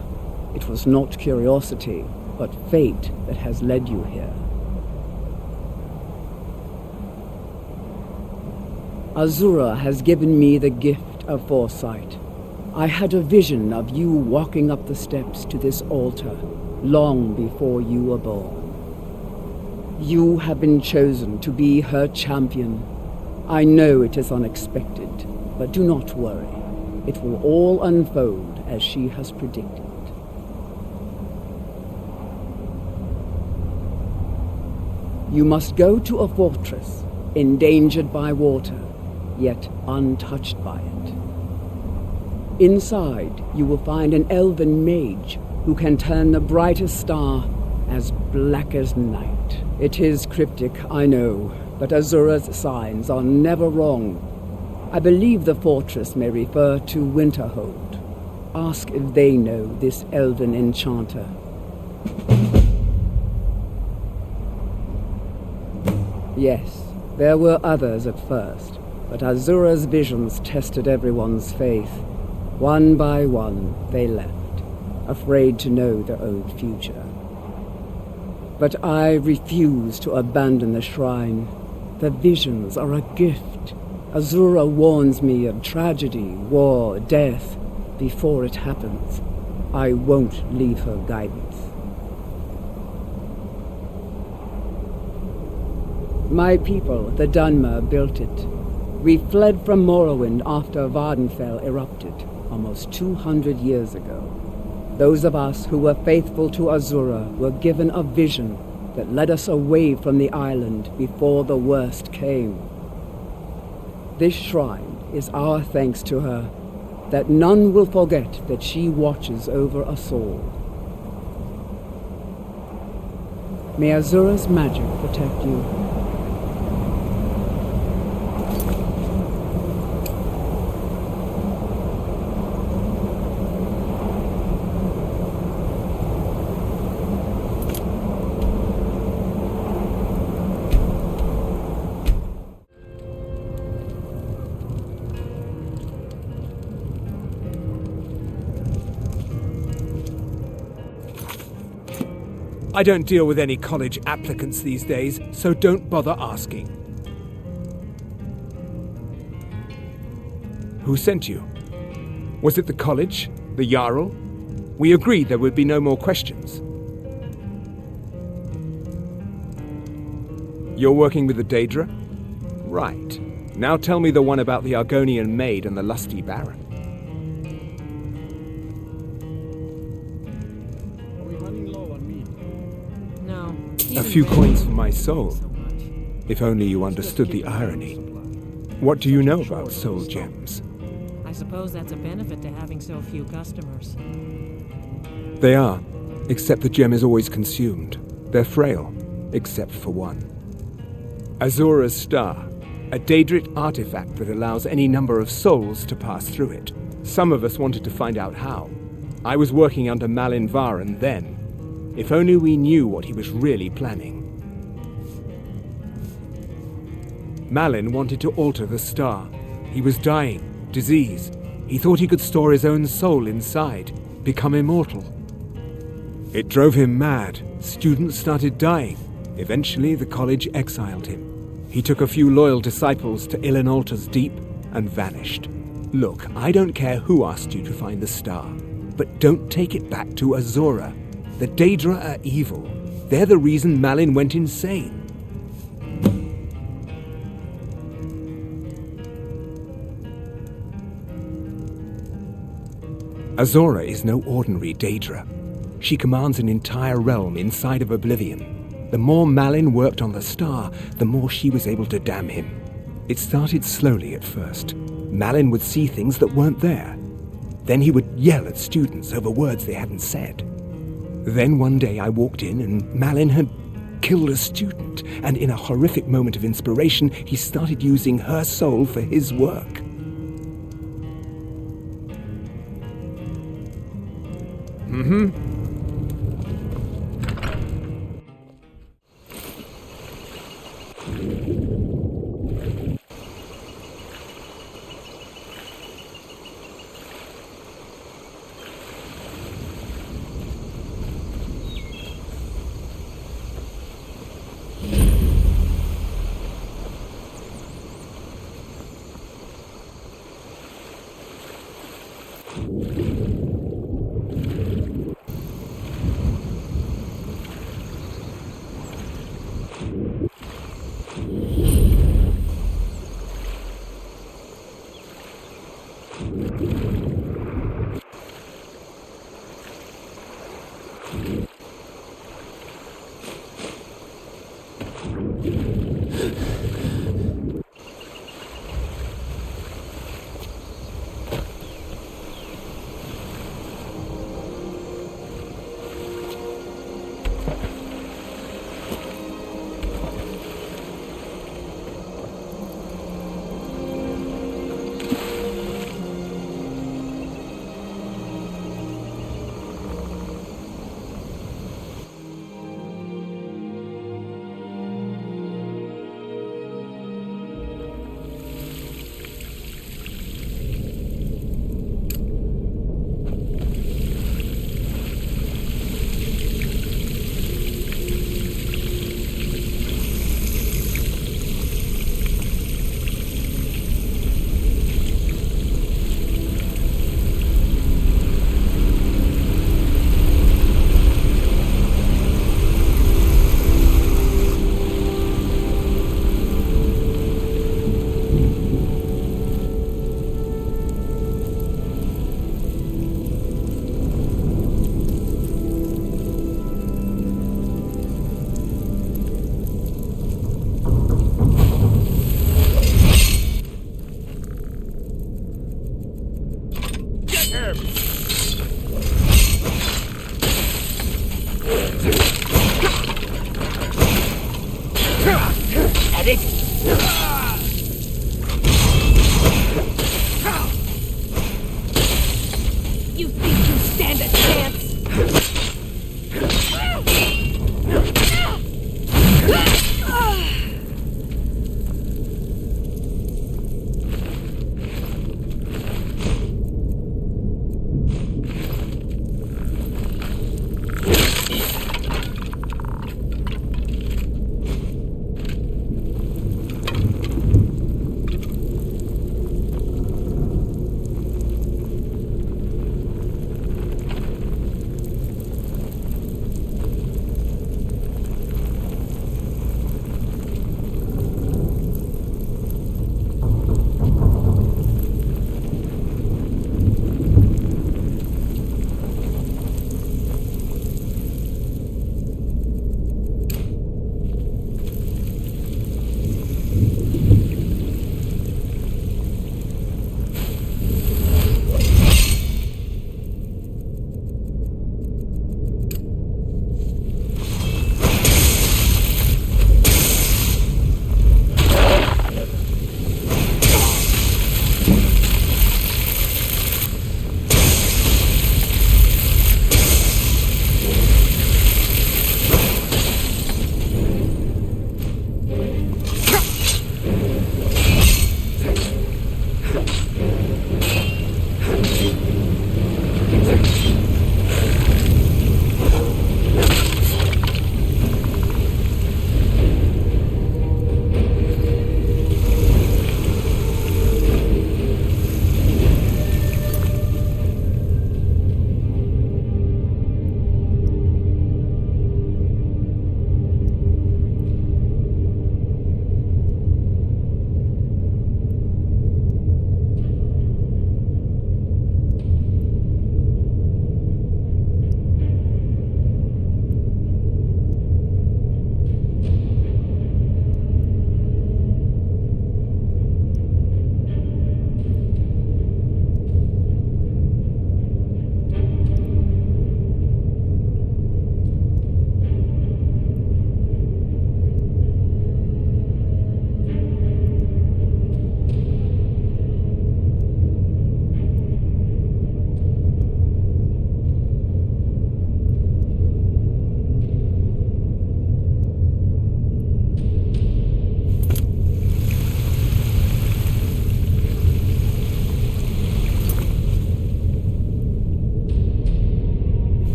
It was not curiosity, but fate that has led you here. Azura has given me the gift of foresight. I had a vision of you walking up the steps to this altar long before you were born. You have been chosen to be her champion. I know it is unexpected, but do not worry. It will all unfold as she has predicted. You must go to a fortress, endangered by water, yet untouched by it. Inside, you will find an elven mage who can turn the brightest star as black as night. It is cryptic, I know, but Azura's signs are never wrong. I believe the fortress may refer to Winterhold. Ask if they know this elven enchanter. Yes, there were others at first, but Azura's visions tested everyone's faith. One by one, they left, afraid to know their own future. But I refuse to abandon the shrine. The visions are a gift. Azura warns me of tragedy, war, death, before it happens. I won't leave her guidance. My people, the Dunmer, built it. We fled from Morrowind after Vardenfell erupted, almost 200 years ago. Those of us who were faithful to Azura were given a vision that led us away from the island before the worst came. This shrine is our thanks to her, that none will forget that she watches over us all. May Azura's magic protect you. I don't deal with any college applicants these days, so don't bother asking. Who sent you? Was it the college? The Jarl? We agreed there would be no more questions. You're working with the Daedra? Right. Now tell me the one about the Argonian maid and the lusty baron. A few coins for my soul. If only you understood the irony. What do you know about soul gems? I suppose that's a benefit to having so few customers. They are, except the gem is always consumed. They're frail, except for one. Azura's Star, a Daedric artifact that allows any number of souls to pass through it. Some of us wanted to find out how. I was working under Malin Varen then. If only we knew what he was really planning. Malin wanted to alter the star. He was dying, disease. He thought he could store his own soul inside, become immortal. It drove him mad. Students started dying. Eventually, the college exiled him. He took a few loyal disciples to Ilinalta's Deep and vanished. Look, I don't care who asked you to find the star, but don't take it back to Azura. The Daedra are evil. They're the reason Malin went insane. Azura is no ordinary Daedra. She commands an entire realm inside of Oblivion. The more Malin worked on the star, the more she was able to damn him. It started slowly at first. Malin would see things that weren't there. Then he would yell at students over words they hadn't said. Then one day I walked in and Malin had killed a student, and in a horrific moment of inspiration, he started using her soul for his work. Mm-hmm.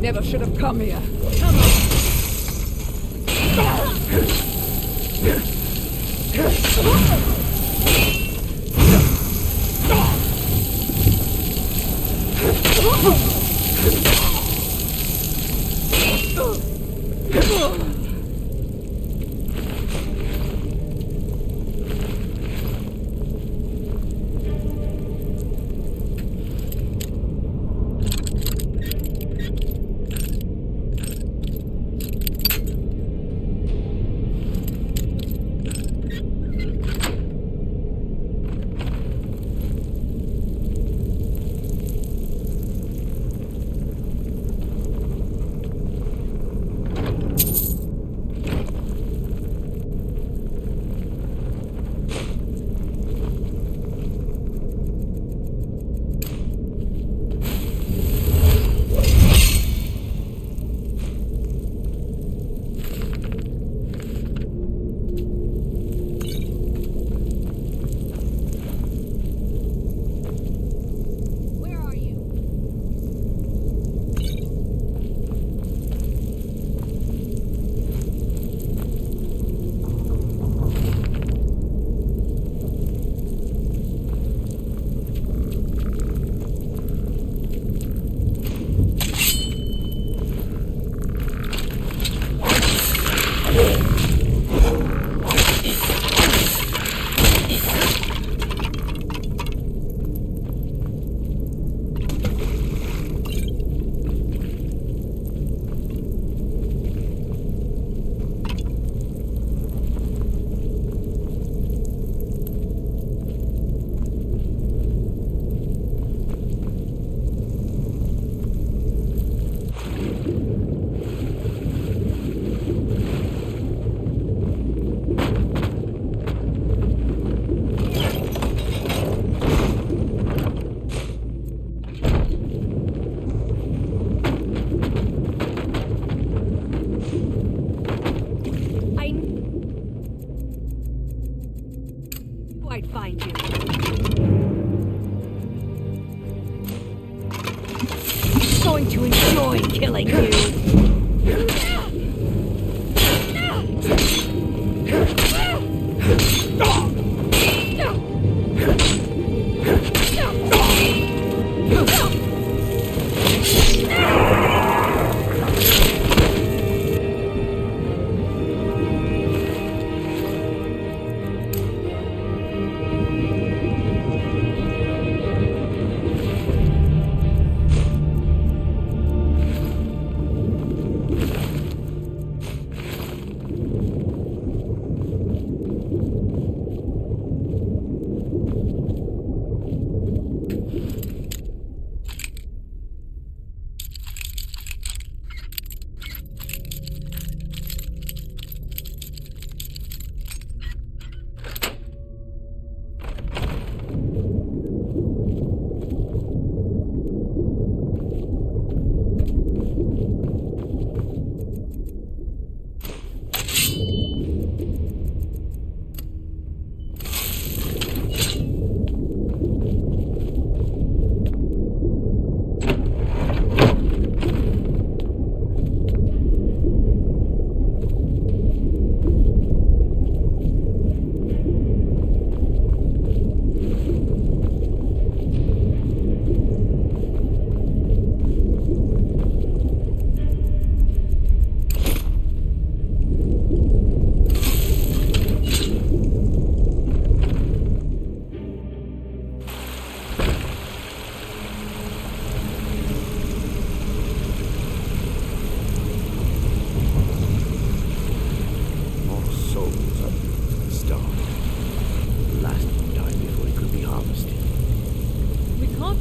never should have come here. Come on. I'd find you. I'm going to enjoy killing you.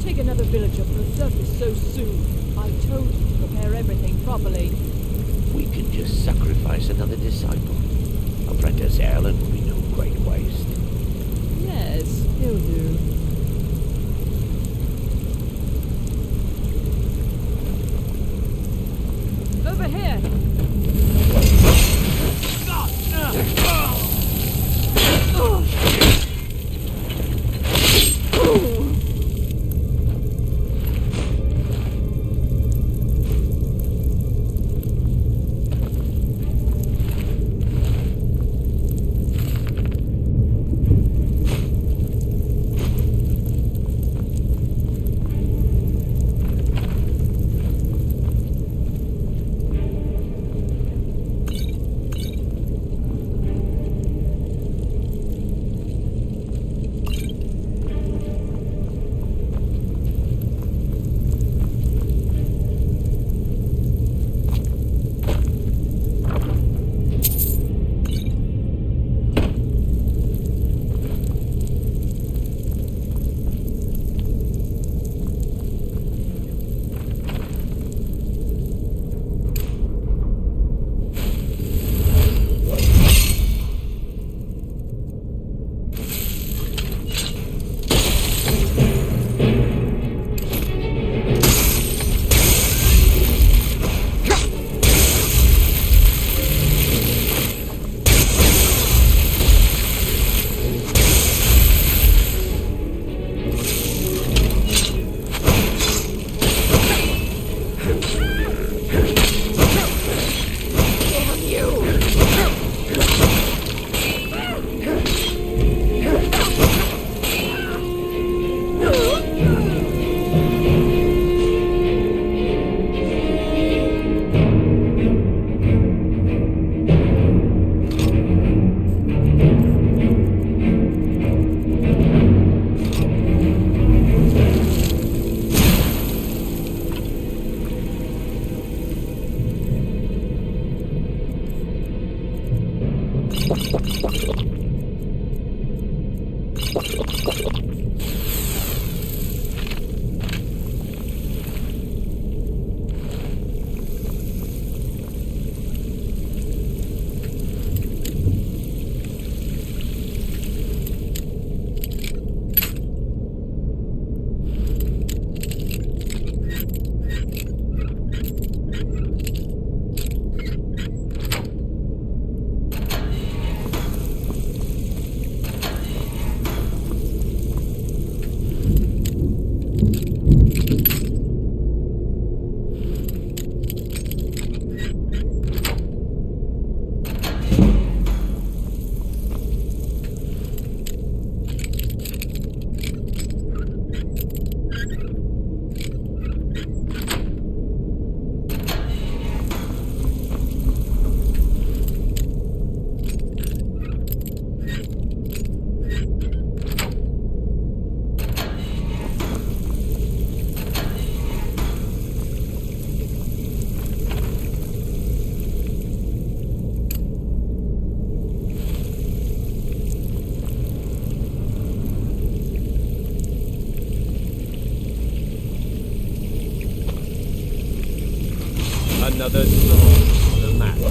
Take another villager from the surface so soon. I told you to prepare everything properly. We can just sacrifice another disciple. Apprentice Erlen will be no great waste. Yes, he'll do. Over here! gathered the map.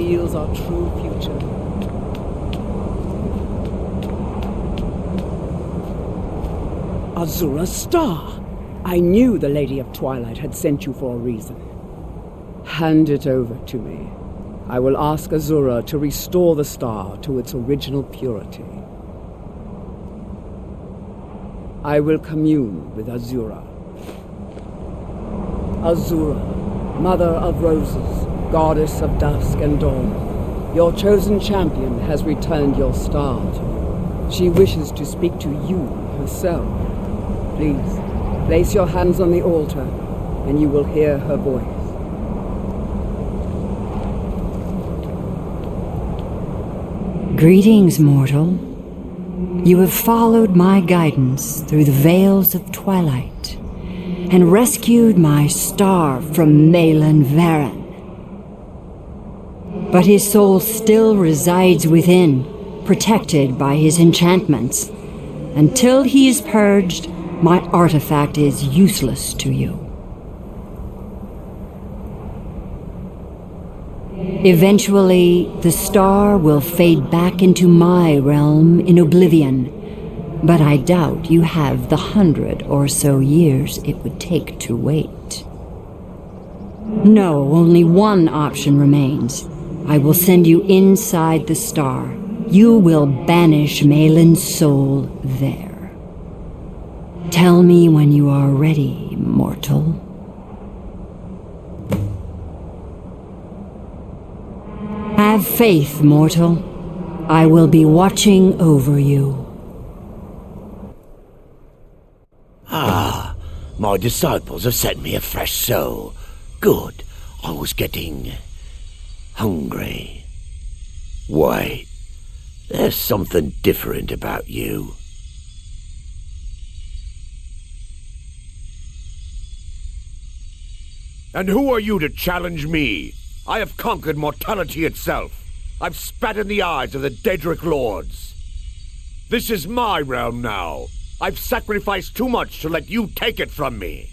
reveals our true future. Azura's star! I knew the Lady of Twilight had sent you for a reason. Hand it over to me. I will ask Azura to restore the star to its original purity. I will commune with Azura. Azura, Mother of Roses, Goddess of Dusk and Dawn, your chosen champion has returned your star to you. She wishes to speak to you herself. Please, place your hands on the altar, and you will hear her voice. Greetings, mortal. You have followed my guidance through the veils of twilight and rescued my star from Malin Varen. But his soul still resides within, protected by his enchantments. Until he is purged, my artifact is useless to you. Eventually, the star will fade back into my realm in oblivion, but I doubt you have the 100 or so years it would take to wait. No, only one option remains. I will send you inside the star. You will banish Malin's soul there. Tell me when you are ready, mortal. Have faith, mortal. I will be watching over you. Ah, my disciples have sent me a fresh soul. Good. I was getting hungry. Wait, there's something different about you. And who are you to challenge me? I have conquered mortality itself. I've spat in the eyes of the Daedric lords. This is my realm now. I've sacrificed too much to let you take it from me.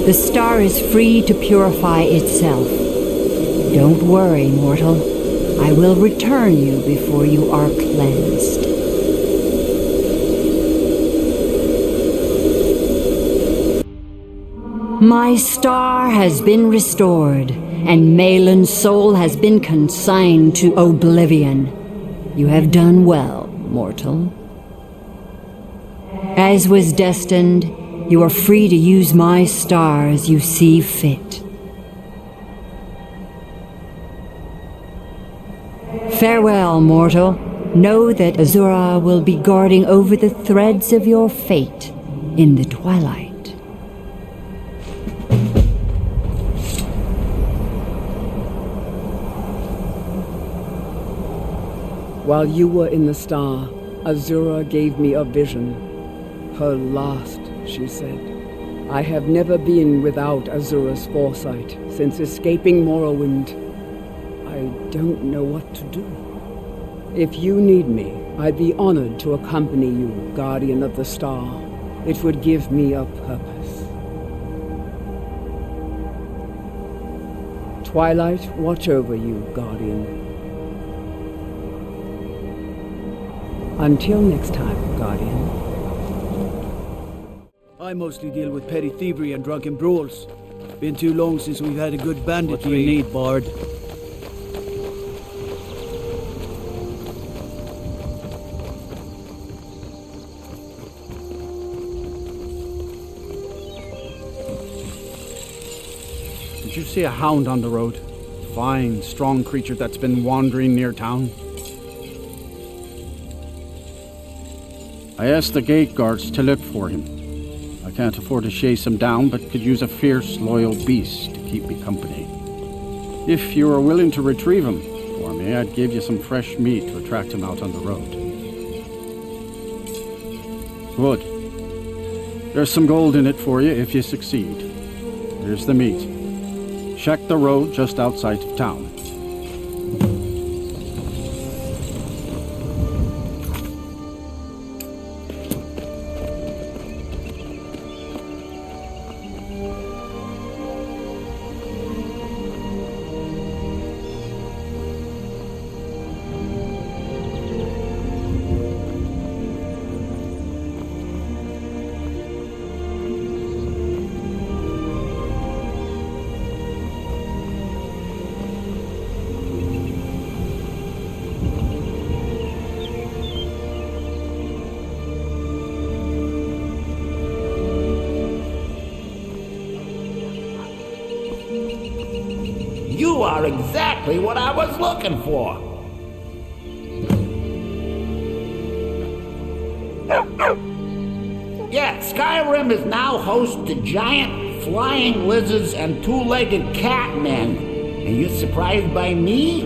The star is free to purify itself. Don't worry, mortal. I will return you before you are cleansed. My star has been restored, and Malin's soul has been consigned to oblivion. You have done well, mortal. As was destined, you are free to use my star as you see fit. Farewell, mortal. Know that Azura will be guarding over the threads of your fate in the twilight. While you were in the star, Azura gave me a vision. Her last, she said. I have never been without Azura's foresight since escaping Morrowind. I don't know what to do. If you need me, I'd be honored to accompany you, Guardian of the Star. It would give me a purpose. Twilight, watch over you, Guardian. Until next time, Guardian. I mostly deal with petty thievery and drunken brawls. Been too long since we've had a good bandit. What do you need, Bard? Did you see a hound on the road? Fine, strong creature that's been wandering near town. I asked the gate guards to look for him. I can't afford to chase him down, but could use a fierce, loyal beast to keep me company. If you are willing to retrieve him for me, I'd give you some fresh meat to attract him out on the road. Good. There's some gold in it for you if you succeed. Here's the meat. Check the road just outside of town. You are exactly what I was looking for. Yeah, Skyrim is now host to giant flying lizards and two-legged cat men. And you're surprised by me?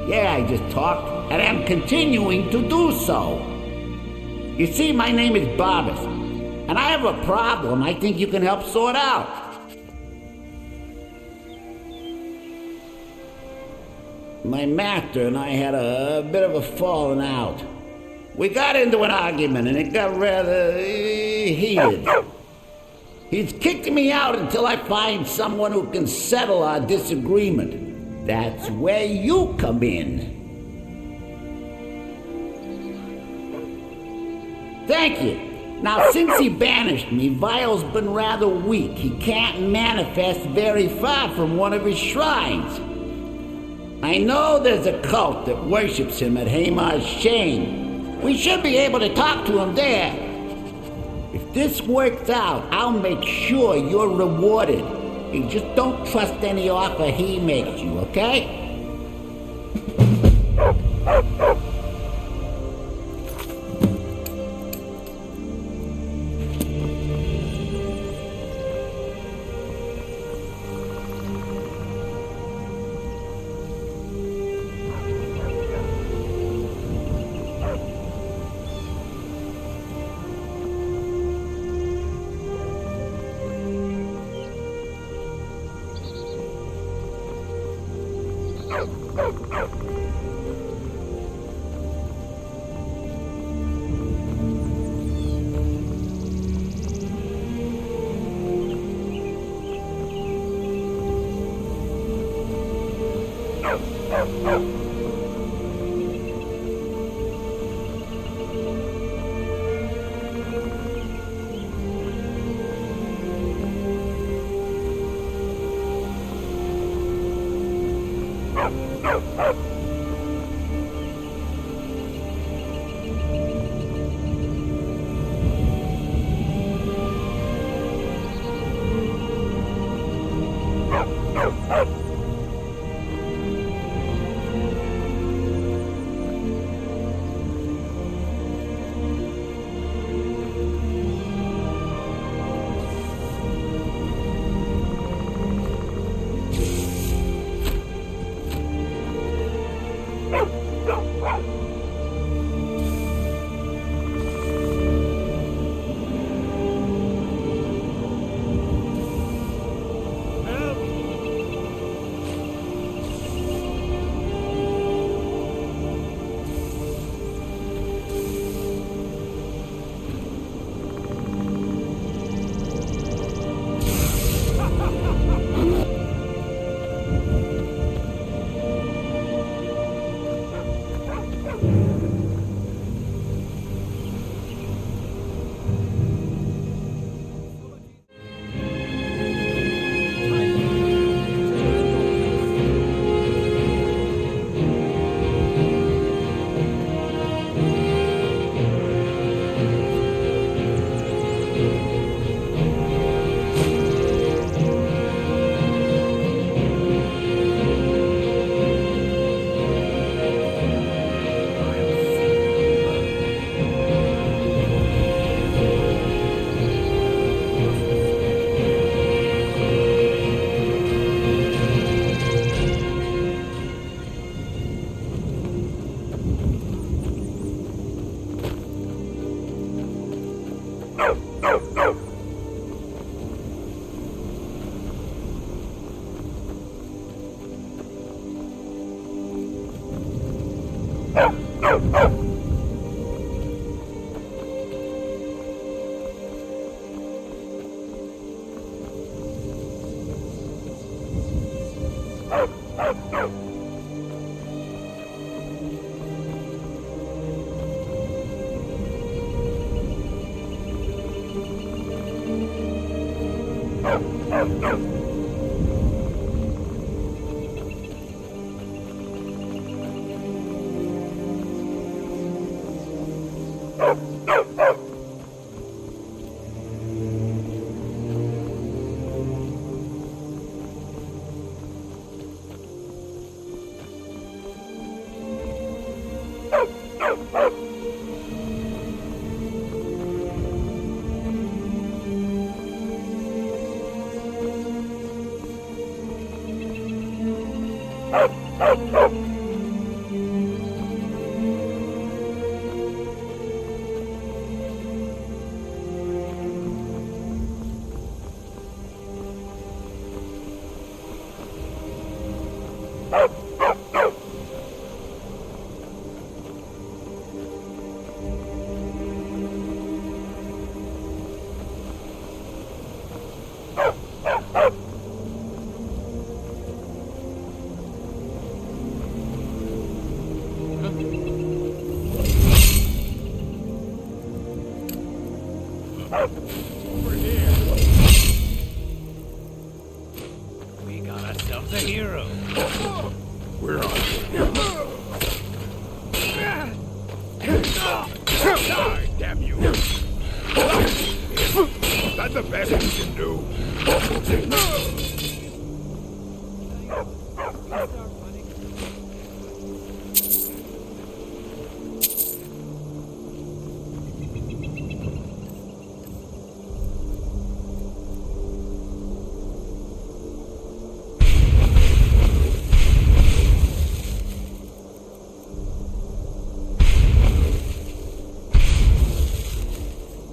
Yeah, I just talked, and I'm continuing to do so. You see, my name is Barbas, and I have a problem I think you can help sort out. My master and I had a bit of a falling out. We got into an argument and it got rather heated. He's kicked me out until I find someone who can settle our disagreement. That's where you come in. Thank you. Now, since he banished me, Vile's been rather weak. He can't manifest very far from one of his shrines. I know there's a cult that worships him at Hamar's Chain. We should be able to talk to him there. If this works out, I'll make sure you're rewarded. You just don't trust any offer he makes you, okay?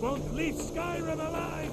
Won't leave Skyrim alive!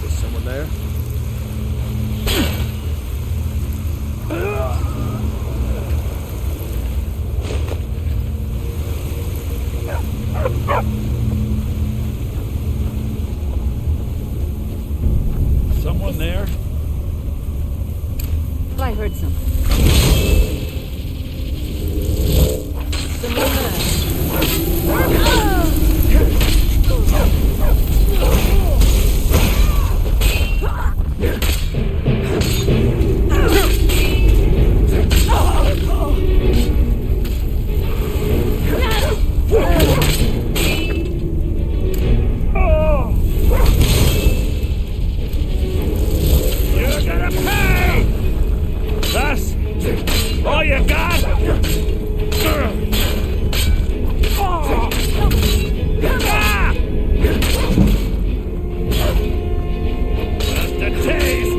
Is someone there? Someone there? I heard something. Someone You're gonna pay! That's all you got? Just a taste!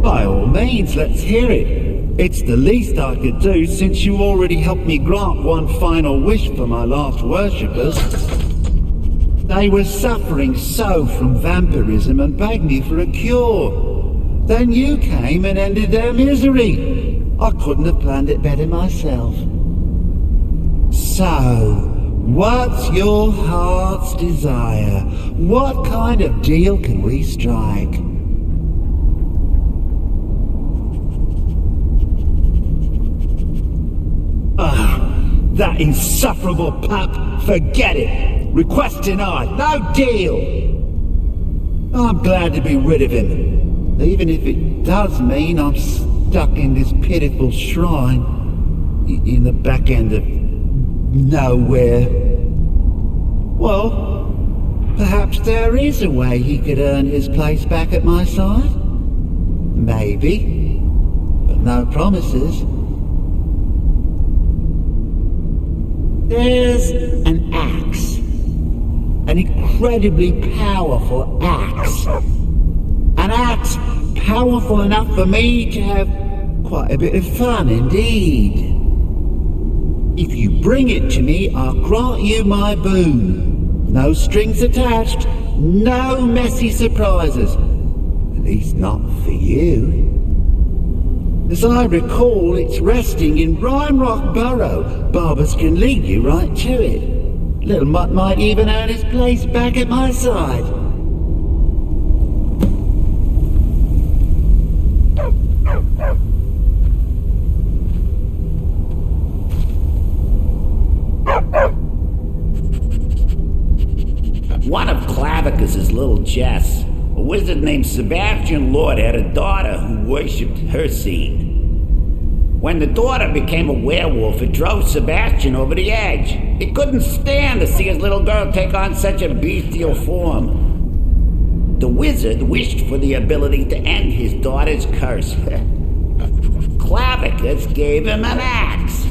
By all means, let's hear it. It's the least I could do since you already helped me grant one final wish for my last worshippers. They were suffering so from vampirism and begged me for a cure. Then you came and ended their misery. I couldn't have planned it better myself. So, what's your heart's desire? What kind of deal can we strike? That insufferable pup! Forget it! Request denied! No deal! I'm glad to be rid of him, even if it does mean I'm stuck in this pitiful shrine in the back end of nowhere. Well, perhaps there is a way he could earn his place back at my side? Maybe, but no promises. There's an axe. An incredibly powerful axe. An axe powerful enough for me to have quite a bit of fun indeed. If you bring it to me, I'll grant you my boon. No strings attached, no messy surprises. At least not for you. As I recall, it's resting in Rhymerock Burrow. Barbers can lead you right to it. Little Mutt might even earn his place back at my side. One of Clavicus's little Jess, a wizard named Sebastian Lord, had a daughter who worshipped her seed. When the daughter became a werewolf, it drove Sebastian over the edge. He couldn't stand to see his little girl take on such a bestial form. The wizard wished for the ability to end his daughter's curse. Clavicus gave him an axe.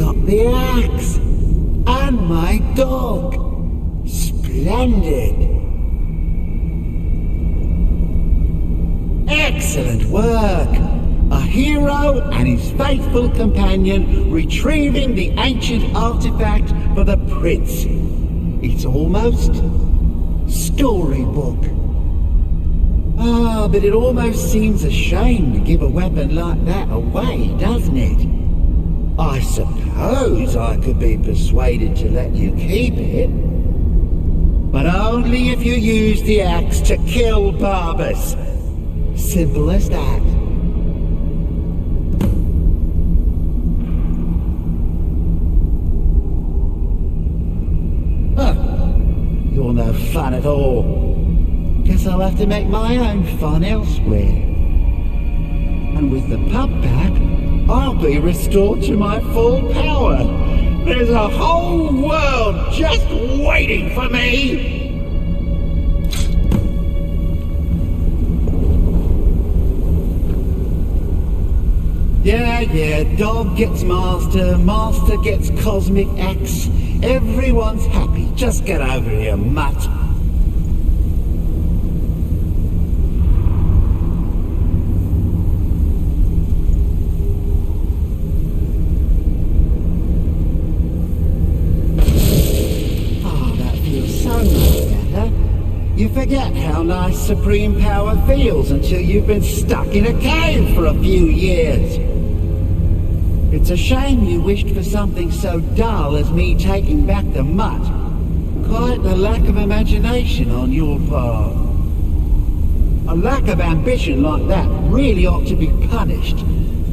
got the axe. And my dog. Splendid. Excellent work. A hero and his faithful companion retrieving the ancient artifact for the prince. It's almost storybook. Ah, but it almost seems a shame to give a weapon like that away, doesn't it? I suppose I could be persuaded to let you keep it. But only if you use the axe to kill Barbas. Simple as that. You're no fun at all. Guess I'll have to make my own fun elsewhere. And with the pub back, I'll be restored to my full power. There's a whole world just waiting for me! Yeah, dog gets master, master gets cosmic axe. Everyone's happy. Just get over here, mutt. Oh, that feels so much better. You forget how nice supreme power feels until you've been stuck in a cave for a few years. It's a shame you wished for something so dull as me taking back the mutt. Quite the lack of imagination on your part. A lack of ambition like that really ought to be punished.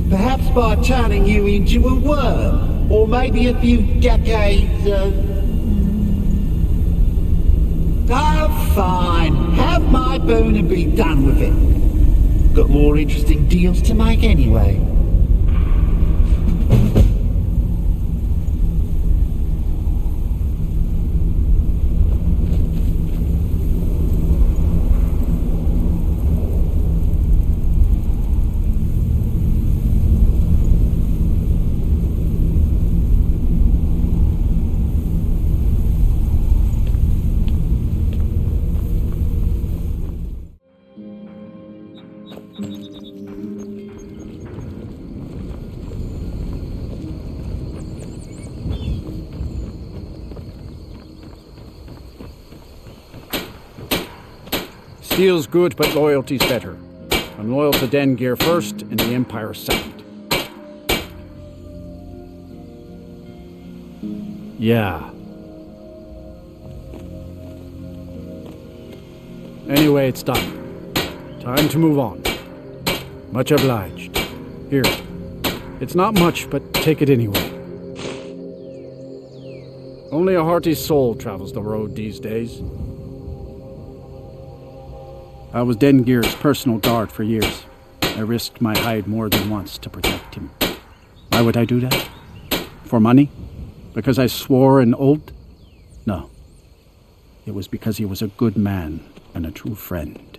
Perhaps by turning you into a worm, or maybe a few decades of... Oh, fine. Have my boon and be done with it. Got more interesting deals to make anyway. Steel's good, but loyalty's better. I'm loyal to Dengeir first, and the Empire second. Yeah. Anyway, it's done. Time to move on. Much obliged. Here. It's not much, but take it anyway. Only a hearty soul travels the road these days. I was Dengeir's personal guard for years. I risked my hide more than once to protect him. Why would I do that? For money? Because I swore an oath? No. It was because he was a good man and a true friend.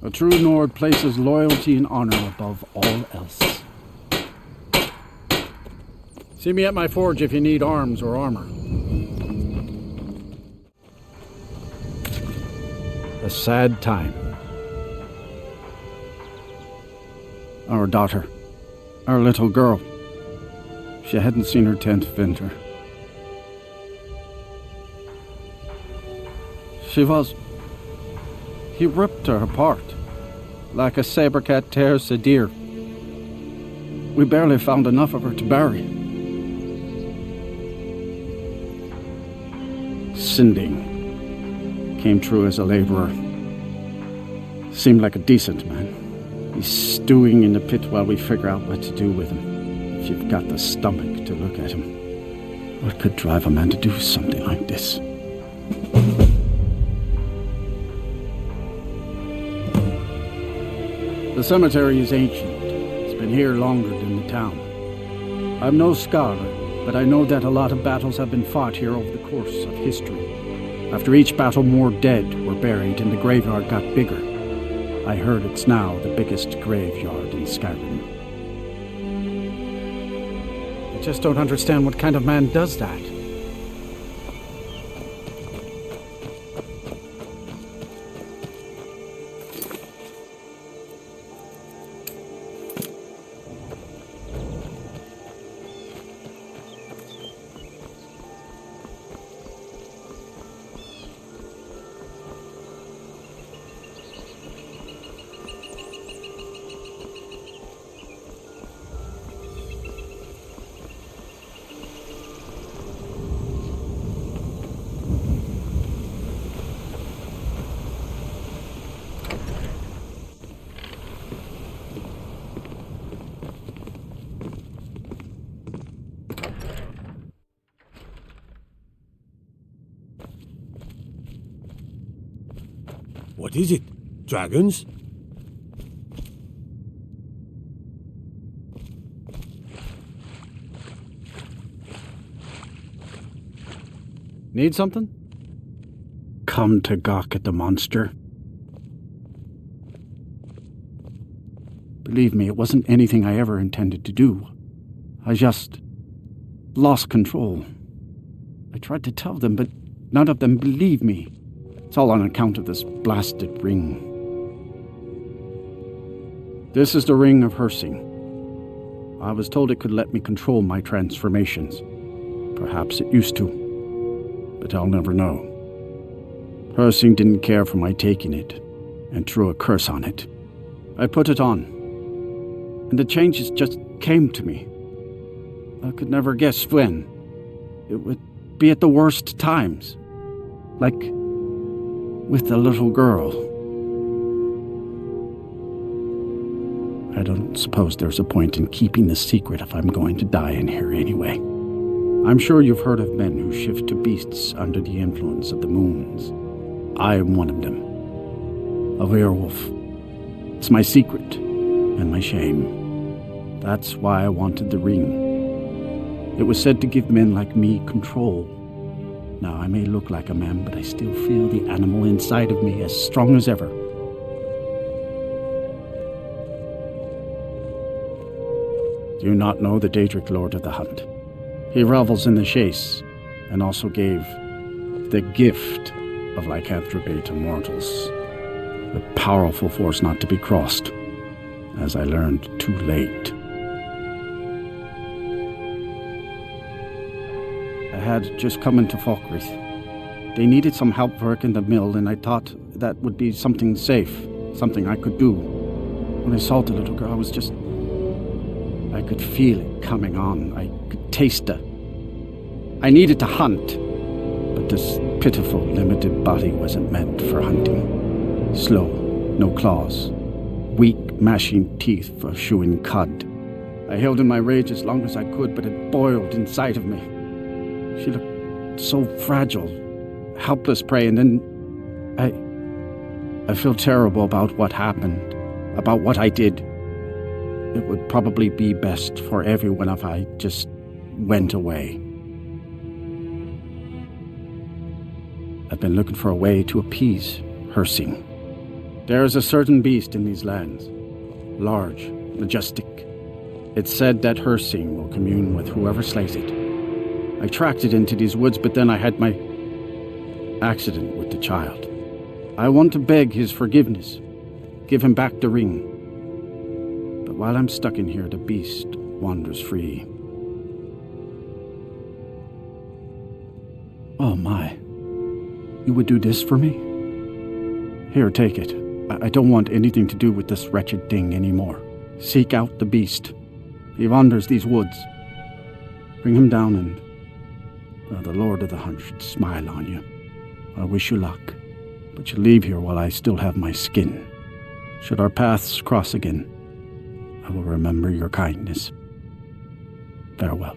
A true Nord places loyalty and honor above all else. See me at my forge if you need arms or armor. A sad time. Our daughter. Our little girl. She hadn't seen her 10th winter. He ripped her apart, like a saber cat tears a deer. We barely found enough of her to bury. Sinding came through as a laborer. Seemed like a decent man. He's stewing in the pit while we figure out what to do with him. If you've got the stomach to look at him. What could drive a man to do something like this? The cemetery is ancient. It's been here longer than the town. I'm no scholar, but I know that a lot of battles have been fought here over the course of history. After each battle, more dead were buried and the graveyard got bigger. I heard it's now the biggest graveyard in Skyrim. just don't understand what kind of man does that. What is it? Dragons? Need something? Come to gawk at the monster. Believe me, it wasn't anything I ever intended to do. I just lost control. I tried to tell them, but none of them believed me. It's all on account of this blasted ring. This is the Ring of Hersing. I was told it could let me control my transformations. Perhaps it used to, but I'll never know. Hersing didn't care for my taking it, and threw a curse on it. I put it on, and the changes just came to me. I could never guess when. It would be at the worst times. Like with the little girl. I don't suppose there's a point in keeping the secret if I'm going to die in here anyway. I'm sure you've heard of men who shift to beasts under the influence of the moons. I am one of them. A werewolf. It's my secret and my shame. That's why I wanted the ring. It was said to give men like me control. Now, I may look like a man, but I still feel the animal inside of me as strong as ever. Do you not know the Daedric Lord of the Hunt? He revels in the chase, and also gave the gift of lycanthropy to mortals. A powerful force not to be crossed, as I learned too late. I had just come into Falkreath. They needed some help working the mill, and I thought that would be something safe, something I could do. When I saw the little girl, I could feel it coming on. I could taste it. I needed to hunt, but this pitiful, limited body wasn't meant for hunting. Slow, no claws. Weak, mashing teeth for chewing cud. I held in my rage as long as I could, but it boiled inside of me. She looked so fragile, helpless prey, and then I feel terrible about what happened, about what I did. It would probably be best for everyone if I just went away. I've been looking for a way to appease Hersing. There is a certain beast in these lands, large, majestic. It's said that Hersing will commune with whoever slays it. I tracked it into these woods, but then I had my accident with the child. I want to beg his forgiveness, give him back the ring. But while I'm stuck in here, the beast wanders free. Oh my, you would do this for me? Here, take it. I don't want anything to do with this wretched thing anymore. Seek out the beast. He wanders these woods. Bring him down and the Lord of the Hunt should smile on you. I wish you luck, but you leave here while I still have my skin. Should our paths cross again, I will remember your kindness. Farewell.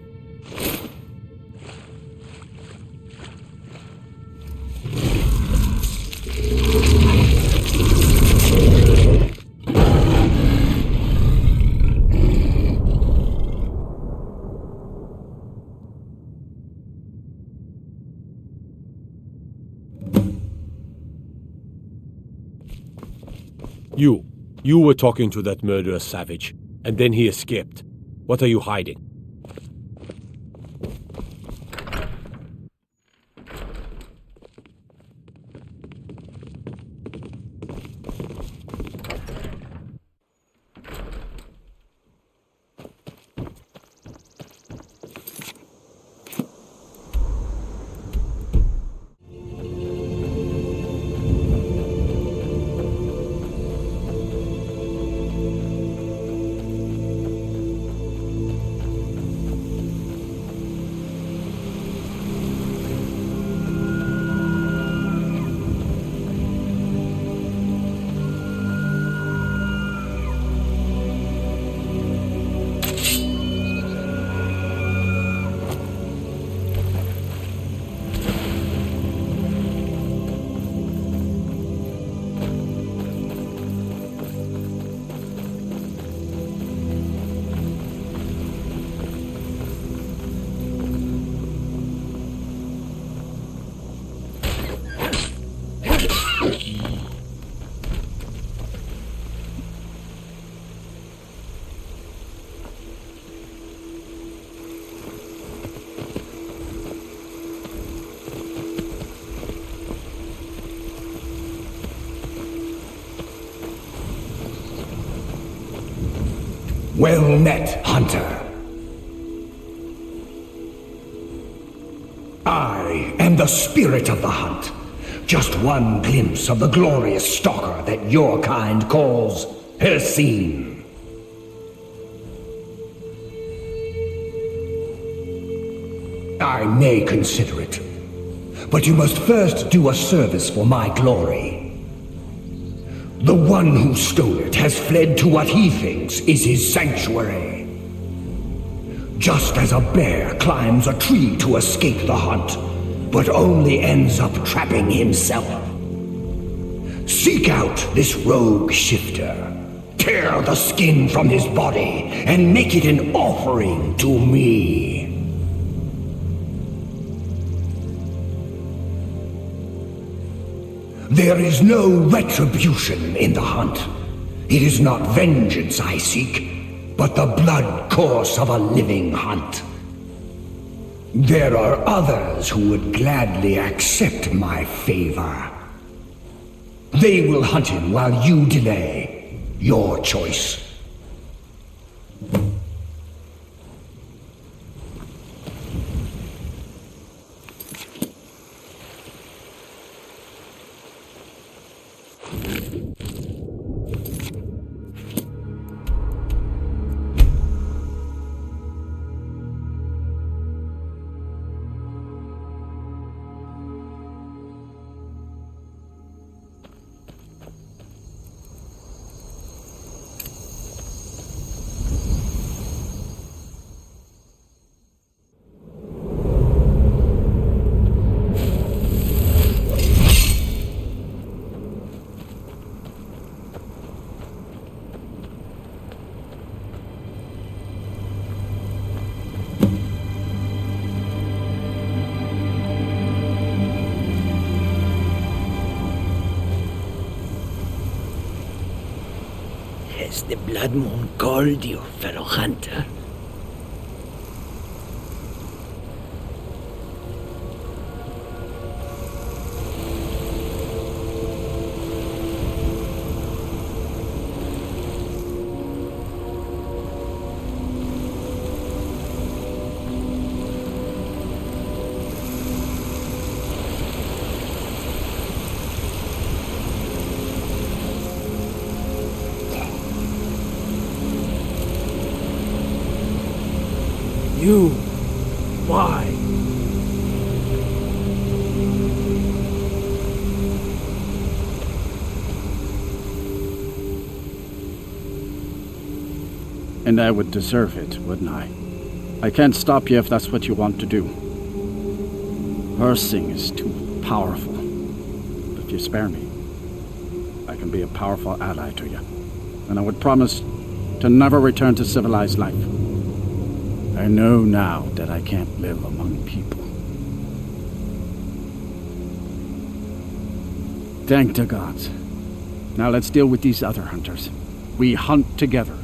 You were talking to that murderous savage, and then he escaped. What are you hiding? Well met, hunter. I am the spirit of the hunt. Just one glimpse of the glorious stalker that your kind calls Hercine. I may consider it, but you must first do a service for my glory. The one who stole it has fled to what he thinks is his sanctuary. Just as a bear climbs a tree to escape the hunt, but only ends up trapping himself. Seek out this rogue shifter, tear the skin from his body, and make it an offering to me. There is no retribution in the hunt. It is not vengeance I seek, but the blood course of a living hunt. There are others who would gladly accept my favor. They will hunt him while you delay. Your choice. Has the blood moon called you, fellow hunter? You? Why? And I would deserve it, wouldn't I? I can't stop you if that's what you want to do. Hercine is too powerful. But if you spare me, I can be a powerful ally to you. And I would promise to never return to civilized life. I know now that I can't live among people. Thank the gods. Now let's deal with these other hunters. We hunt together.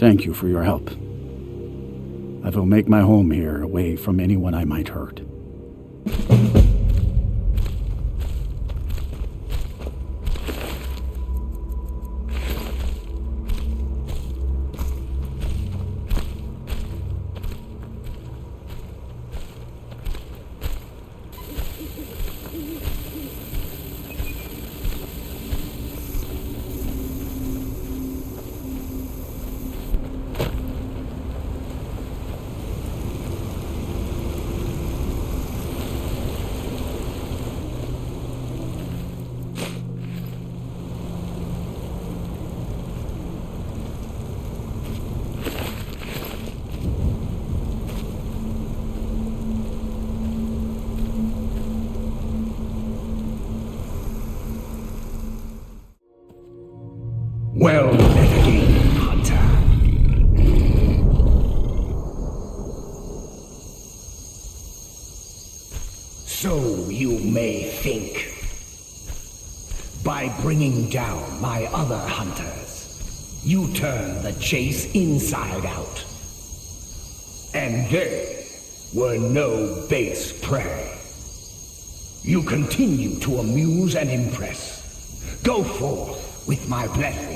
Thank you for your help. I will make my home here, away from anyone I might hurt. Well met again, Hunter. So you may think, by bringing down my other hunters, you turn the chase inside out. And they were no base prey. You continue to amuse and impress. Go forth with my blessing.